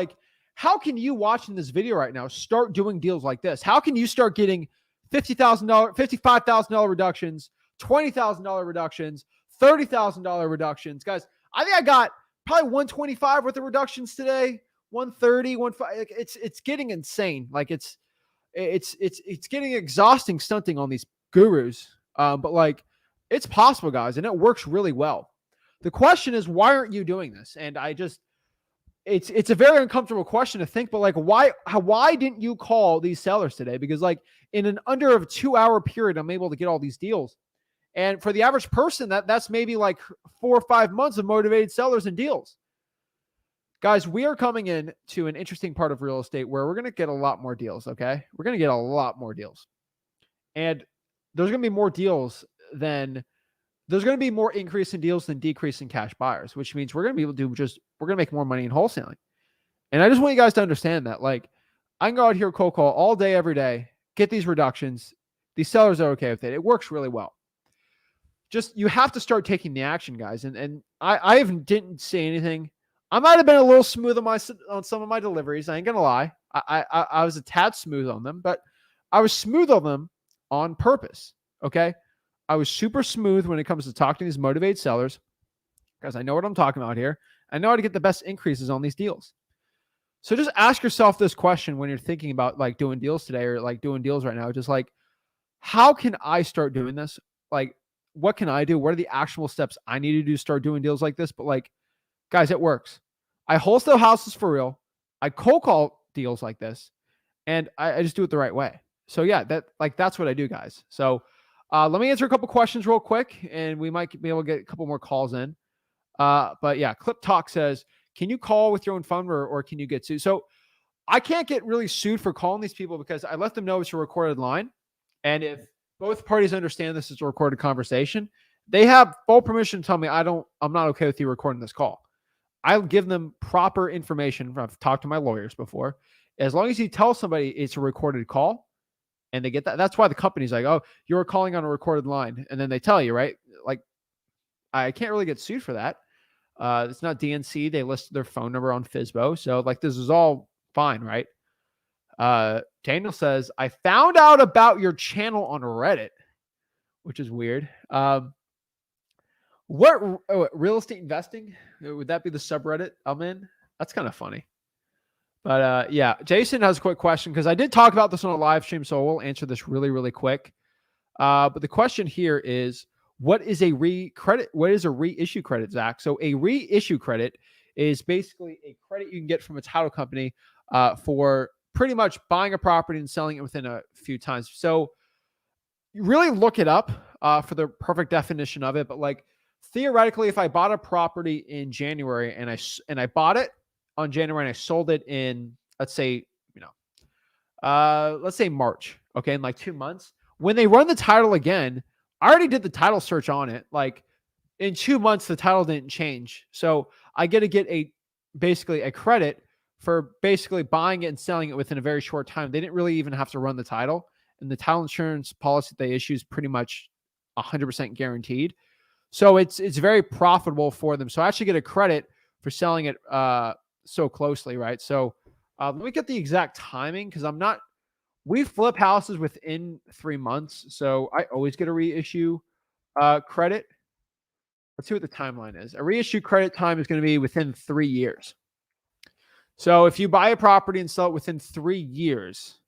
how can you watching this video right now start doing deals like this? How can you start getting $50,000, $55,000 reductions, $20,000 reductions, $30,000 reductions? Guys, I think I got probably 125 worth of reductions today, 130, 150. It's getting insane. It's getting exhausting stunting on these gurus. But like, it's possible, guys, and it works really well. The question is, why aren't you doing this? And it's a very uncomfortable question to think, but like, why didn't you call these sellers today? Because like in an under of 2-hour period, I'm able to get all these deals. And for the average person, that's maybe like 4 or 5 months of motivated sellers and deals. Guys, we are coming in to an interesting part of real estate where we're going to get a lot more deals. Okay. We're going to get a lot more deals, and there's going to be more deals than there's going to be more increase in deals than decrease in cash buyers, which means we're going to be able to we're going to make more money in wholesaling. And I just want you guys to understand that, like, I can go out here cold call all day, every day, get these reductions. These sellers are okay with it. It works really well. Just, you have to start taking the action, guys. And I didn't say anything. I might have been a little smooth on some of my deliveries. I ain't going to lie. I was a tad smooth on them, but I was smooth on them on purpose. Okay. I was super smooth when it comes to talking to these motivated sellers because I know what I'm talking about here. I know how to get the best increases on these deals. So just ask yourself this question when you're thinking about like doing deals today or like doing deals right now. Just like, how can I start doing this? Like, what can I do? What are the actual steps I need to do to start doing deals like this? But like, guys, it works. I wholesale houses for real. I cold call deals like this, and I just do it the right way. So yeah, that's what I do, guys. So let me answer a couple questions real quick, and we might be able to get a couple more calls in. But yeah, Clip Talk says, can you call with your own phone or can you get sued? So I can't get really sued for calling these people because I let them know it's a recorded line. And if both parties understand this is a recorded conversation, they have full permission to tell me I'm not okay with you recording this call. I'll give them proper information. I've talked to my lawyers before. As long as you tell somebody it's a recorded call and they get that, that's why the company's like, oh, you're calling on a recorded line. And then they tell you, right? Like, I can't really get sued for that. It's not DNC. They list their phone number on Fsbo. So like, this is all fine, right? Daniel says, I found out about your channel on Reddit, which is weird. Real estate investing? Would that be the subreddit I'm in? That's kind of funny. But yeah, Jason has a quick question because I did talk about this on a live stream, so we'll answer this really, really quick. But the question here is, what is a reissue credit, Zach? So a reissue credit is basically a credit you can get from a title company for pretty much buying a property and selling it within a few times. So you really look it up for the perfect definition of it. But like, theoretically, if I bought a property in January and I bought it on January and I sold it in, let's say March, okay, in like 2 months, when they run the title again, I already did the title search on it. Like, in 2 months, the title didn't change. So I get basically a credit for basically buying it and selling it within a very short time. They didn't really even have to run the title. And the title insurance policy they issue is pretty much 100% guaranteed. So it's very profitable for them. So I actually get a credit for selling it so closely, right? So let me get the exact timing because we flip houses within 3 months. So I always get a reissue credit. Let's see what the timeline is. A reissue credit time is going to be within 3 years. So if you buy a property and sell it within 3 years,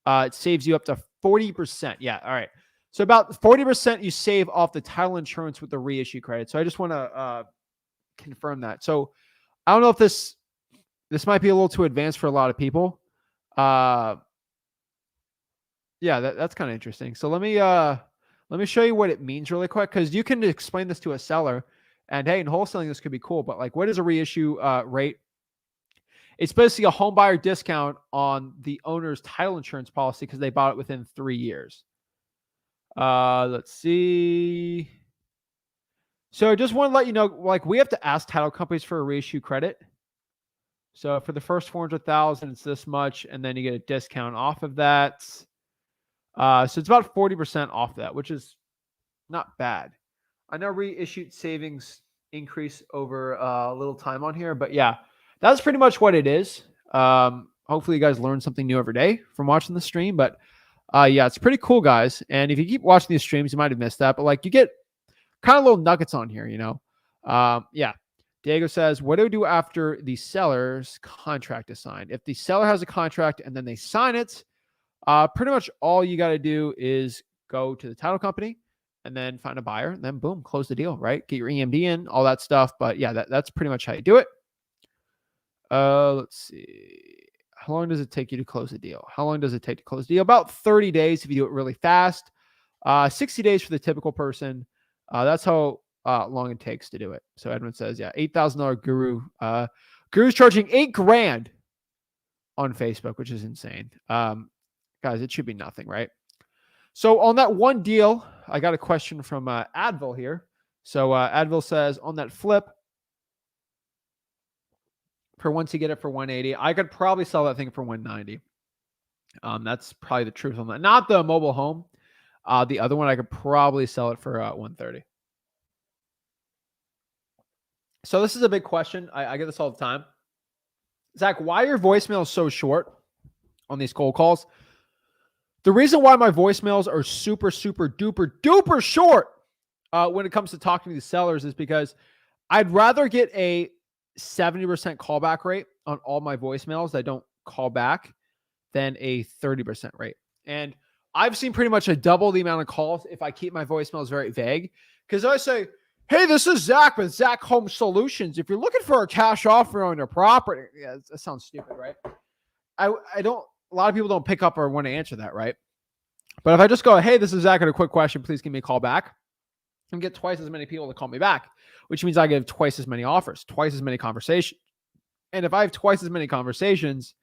it saves you up to 40%. Yeah. All right. So about 40% you save off the title insurance with the reissue credit. So I just want to confirm that. So I don't know if this might be a little too advanced for a lot of people. Yeah, that's kind of interesting. So let me show you what it means really quick, because you can explain this to a seller and hey, in wholesaling, this could be cool, but like, what is a reissue rate? It's basically a home buyer discount on the owner's title insurance policy because they bought it within 3 years. Let's see. So I just want to let you know, like, we have to ask title companies for a reissue credit. So for the first 400,000, it's this much, and then you get a discount off of that. So it's about 40% off that, which is not bad. I know reissued savings increase over a little time on here, but yeah, that's pretty much what it is. Hopefully you guys learn something new every day from watching the stream, but yeah, it's pretty cool, guys. And if you keep watching these streams, you might have missed that, but like, you get kind of little nuggets on here, you know? Yeah. Diego says, what do we do after the seller's contract is signed? If the seller has a contract and then they sign it, pretty much all you got to do is go to the title company and then find a buyer and then boom, close the deal, right? Get your EMD in, all that stuff. But yeah, that's pretty much how you do it. Let's see. How long does it take you to close a deal? How long does it take to close a deal? About 30 days if you do it really fast. 60 days for the typical person. That's how long it takes to do it. So Edwin says, yeah, $8,000 guru. Guru's charging $8,000 on Facebook, which is insane. Guys, it should be nothing, right? So on that one deal, I got a question from Advil here. So Advil says on that flip, for once you get it for 180, I could probably sell that thing for 190. That's probably the truth on that. Not the mobile home. The other one, I could probably sell it for 130. So this is a big question. I get this all the time. Zach, why are your voicemails so short on these cold calls? The reason why my voicemails are super, super duper, duper short when it comes to talking to these sellers is because I'd rather get a 70% callback rate on all my voicemails that don't call back than a 30% rate. And I've seen pretty much a double the amount of calls if I keep my voicemails very vague. Because I say, hey, this is Zach with Zach Home Solutions. If you're looking for a cash offer on your property, yeah, that sounds stupid, right? I don't, a lot of people don't pick up or want to answer that, right? But if I just go, hey, this is Zach, got a quick question, please give me a call back, and get twice as many people to call me back, which means I get twice as many offers, twice as many conversations. And if I have twice as many conversations,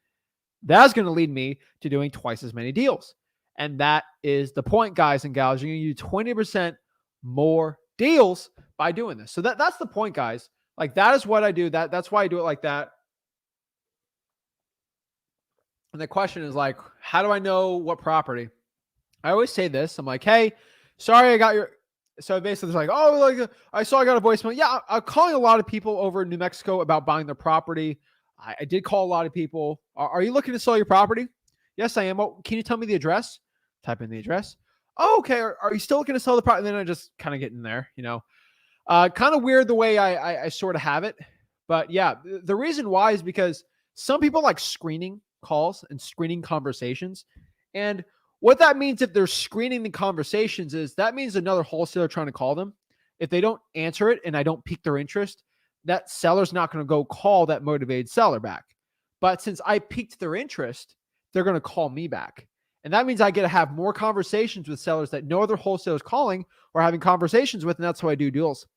that's going to lead me to doing twice as many deals. And that is the point, guys and gals. You're going to do 20% more deals by doing this. So that's the point, guys. Like, that is what I do. That's why I do it like that. And the question is like, how do I know what property? I always say this. I'm like, hey, sorry, I got your. So basically, it's like, oh, like I saw I got a voicemail. Yeah, I'm calling a lot of people over in New Mexico about buying their property. I did call a lot of people. Are you looking to sell your property? Yes, I am. Oh, can you tell me the address? Type in the address. Oh, okay. Are you still looking to sell the property? And then I just kind of get in there, you know. Kind of weird the way I sort of have it. But yeah, the reason why is because some people like screening calls and screening conversations. And what that means if they're screening the conversations is that means another wholesaler trying to call them. If they don't answer it and I don't pique their interest, that seller's not going to go call that motivated seller back. But since I piqued their interest, they're going to call me back. And that means I get to have more conversations with sellers that no other wholesaler is calling or having conversations with. And that's how I do deals.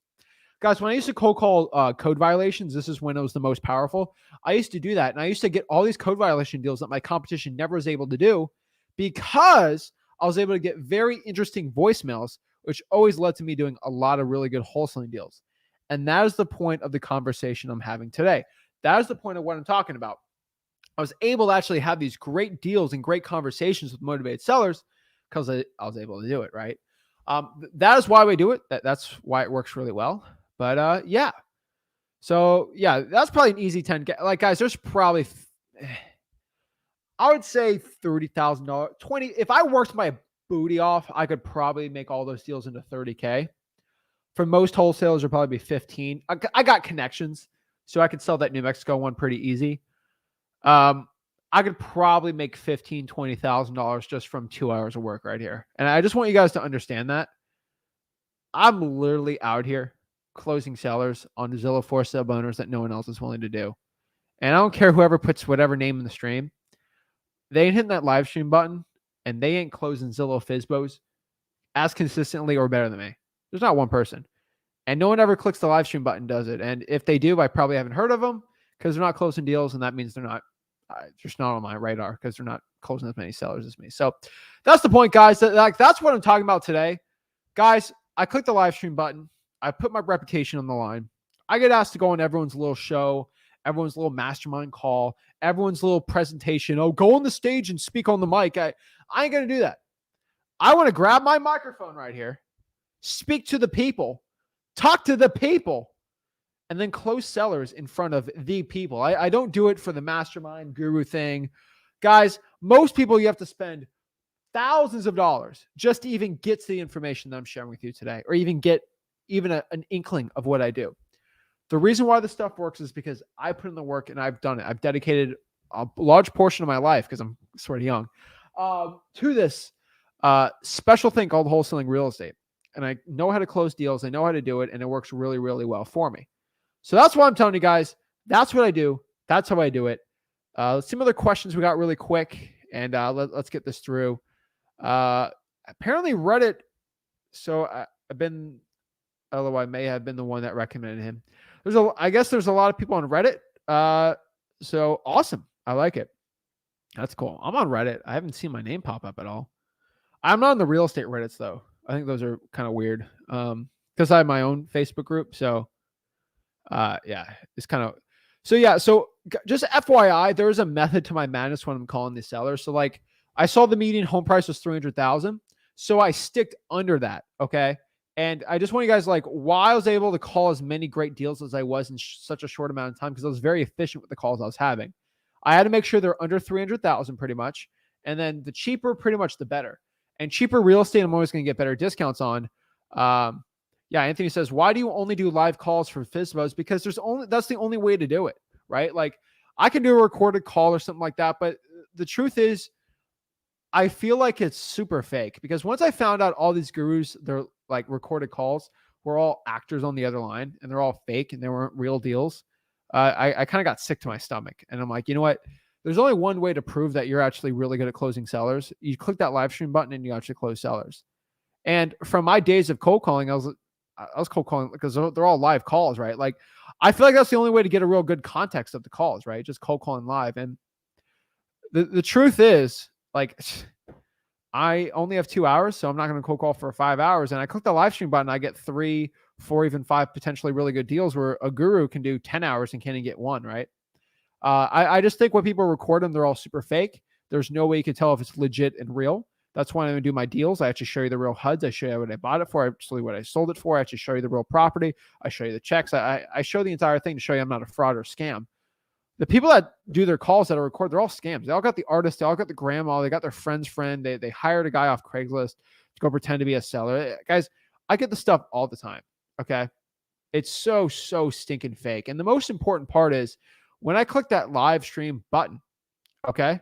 Guys, when I used to cold call code violations, this is when it was the most powerful. I used to do that. And I used to get all these code violation deals that my competition never was able to do because I was able to get very interesting voicemails, which always led to me doing a lot of really good wholesaling deals. And that is the point of the conversation I'm having today. That is the point of what I'm talking about. I was able to actually have these great deals and great conversations with motivated sellers because I was able to do it, right? That is why we do it. That's why it works really well. But yeah. So yeah, that's probably an easy 10. Like, guys, there's probably, I would say $30,000, 20. If I worked my booty off, I could probably make all those deals into 30K. For most wholesalers, it'll probably be 15. I got connections, so I could sell that New Mexico one pretty easy. I could probably make $15,000, $20,000 just from 2 hours of work right here. And I just want you guys to understand that I'm literally out here closing sellers on Zillow for sale owners that no one else is willing to do. And I don't care whoever puts whatever name in the stream. They ain't hitting that live stream button and they ain't closing Zillow FSBOs as consistently or better than me. There's not one person. And no one ever clicks the live stream button, does it? And if they do, I probably haven't heard of them because they're not closing deals. And that means they're not just not on my radar because they're not closing as many sellers as me. So that's the point, guys. That's what I'm talking about today. Guys, I clicked the live stream button. I put my reputation on the line. I get asked to go on everyone's little show, everyone's little mastermind call, everyone's little presentation. Oh, go on the stage and speak on the mic. I ain't going to do that. I want to grab my microphone right here, speak to the people, talk to the people, and then close sellers in front of the people. I don't do it for the mastermind guru thing. Guys, most people you have to spend thousands of dollars just to even get to the information that I'm sharing with you today, or even get an inkling of what I do. The reason why this stuff works is because I put in the work and I've done it. I've dedicated a large portion of my life, because I'm sort of young, to this. special thing called Wholesaling Real Estate. And I know how to close deals. I know how to do it. And it works really, really well for me. So that's why I'm telling you guys. That's what I do. That's how I do it. Let's see some other questions we got really quick. And let's get this through. Apparently Reddit. So I've been, although I may have been the one that recommended him. I guess there's a lot of people on Reddit. So awesome. I like it. That's cool. I'm on Reddit. I haven't seen my name pop up at all. I'm not on the real estate Reddits though. I think those are kind of weird. Because I have my own Facebook group. So yeah, it's kind of, so yeah. So just FYI, there is a method to my madness when I'm calling the seller. So like I saw the median home price was 300,000. So I sticked under that. Okay. And I just want you guys, like, why I was able to call as many great deals as I was in such a short amount of time, because I was very efficient with the calls I was having. I had to make sure they're under 300,000 pretty much. And then the cheaper, pretty much the better. And cheaper real estate, I'm always going to get better discounts on. Yeah, Anthony says, why do you only do live calls for Fsmos? Because that's the only way to do it, right? Like I can do a recorded call or something like that. But the truth is, I feel like it's super fake, because once I found out all these gurus, they're like recorded calls, were all actors on the other line and they're all fake and they weren't real deals. I kind of got sick to my stomach, and I'm like, you know what? There's only one way to prove that you're actually really good at closing sellers. You click that live stream button and you actually close sellers. And from my days of cold calling, I was cold calling because they're all live calls, right? Like I feel like that's the only way to get a real good context of the calls, right? Just cold calling live. And the truth is, like, I only have 2 hours, so I'm not going to cold call for 5 hours. And I click the live stream button, I get 3, 4, even 5 potentially really good deals where a guru can do 10 hours and can't even get one, right? I just think when people record them, they're all super fake. There's no way you can tell if it's legit and real. That's why I'm going to do my deals. I actually show you the real HUDs. I show you what I bought it for. I show you what I sold it for. I actually show you the real property. I show you the checks. I show the entire thing to show you I'm not a fraud or scam. The people that do their calls that are recorded, they're all scams. They all got the artist. They all got the grandma. They got their friend's friend. They hired a guy off Craigslist to go pretend to be a seller. Guys, I get the stuff all the time. Okay. It's so stinking fake. And the most important part is when I click that live stream button, okay,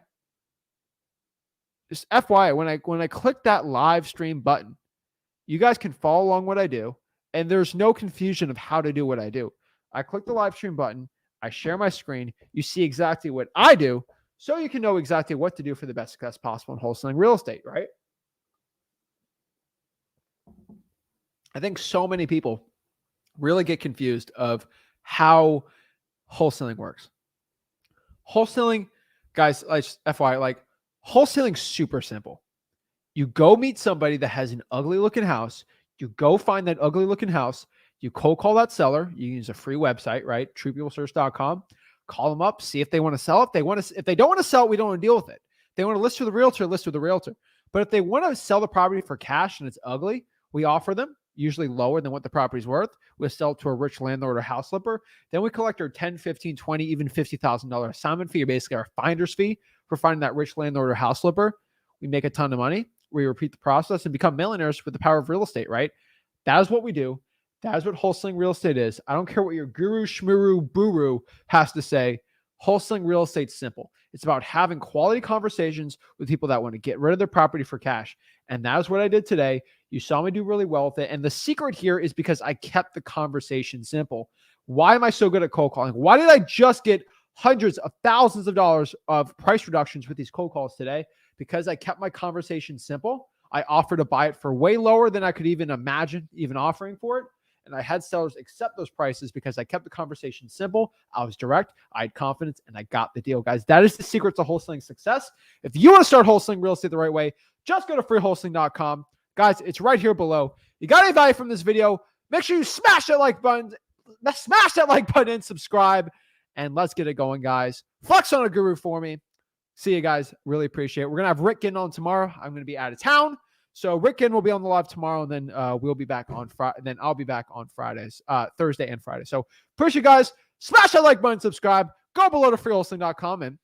just FYI, when I click that live stream button, you guys can follow along what I do, and there's no confusion of how to do what I do. I click the live stream button, I share my screen, you see exactly what I do, so you can know exactly what to do for the best success possible in wholesaling real estate, right? I think so many people really get confused of how wholesaling works. Wholesaling, guys, like FYI, like wholesaling super simple. You go meet somebody that has an ugly looking house. You go find that ugly looking house. You cold call that seller. You use a free website, right? TruePeopleSearch.com. Call them up, see if they want to sell it. If they don't want to sell it, we don't want to deal with it. If they want to list with a realtor, list with a realtor. But if they want to sell the property for cash and it's ugly, we offer them, usually lower than what the property's worth. We'll sell it to a rich landlord or house flipper. Then we collect our $10, $15, $20, even $50,000 assignment fee, basically our finder's fee for finding that rich landlord or house flipper. We make a ton of money. We repeat the process and become millionaires with the power of real estate, right? That is what we do. That is what wholesaling real estate is. I don't care what your guru, shmuru, buru has to say. Wholesaling real estate's simple. It's about having quality conversations with people that want to get rid of their property for cash. And that is what I did today. You saw me do really well with it. And the secret here is because I kept the conversation simple. Why am I so good at cold calling? Why did I just get hundreds of thousands of dollars of price reductions with these cold calls today? Because I kept my conversation simple. I offered to buy it for way lower than I could even imagine even offering for it. And I had sellers accept those prices because I kept the conversation simple. I was direct. I had confidence and I got the deal, guys. That is the secret to wholesaling success. If you want to start wholesaling real estate the right way, just go to freewholesaling.com. Guys, it's right here below. You got any value from this video? Make sure you smash that like button. Smash that like button and subscribe. And let's get it going, guys. Flex on a guru for me. See you guys. Really appreciate it. We're going to have Rick Ginn on tomorrow. I'm going to be out of town. So Rick Ginn will be on the live tomorrow, and then we'll be back on Friday. Then I'll be back on Fridays, Thursday and Friday. So appreciate you guys. Smash that like button, subscribe. Go below to freewholesaling.com, and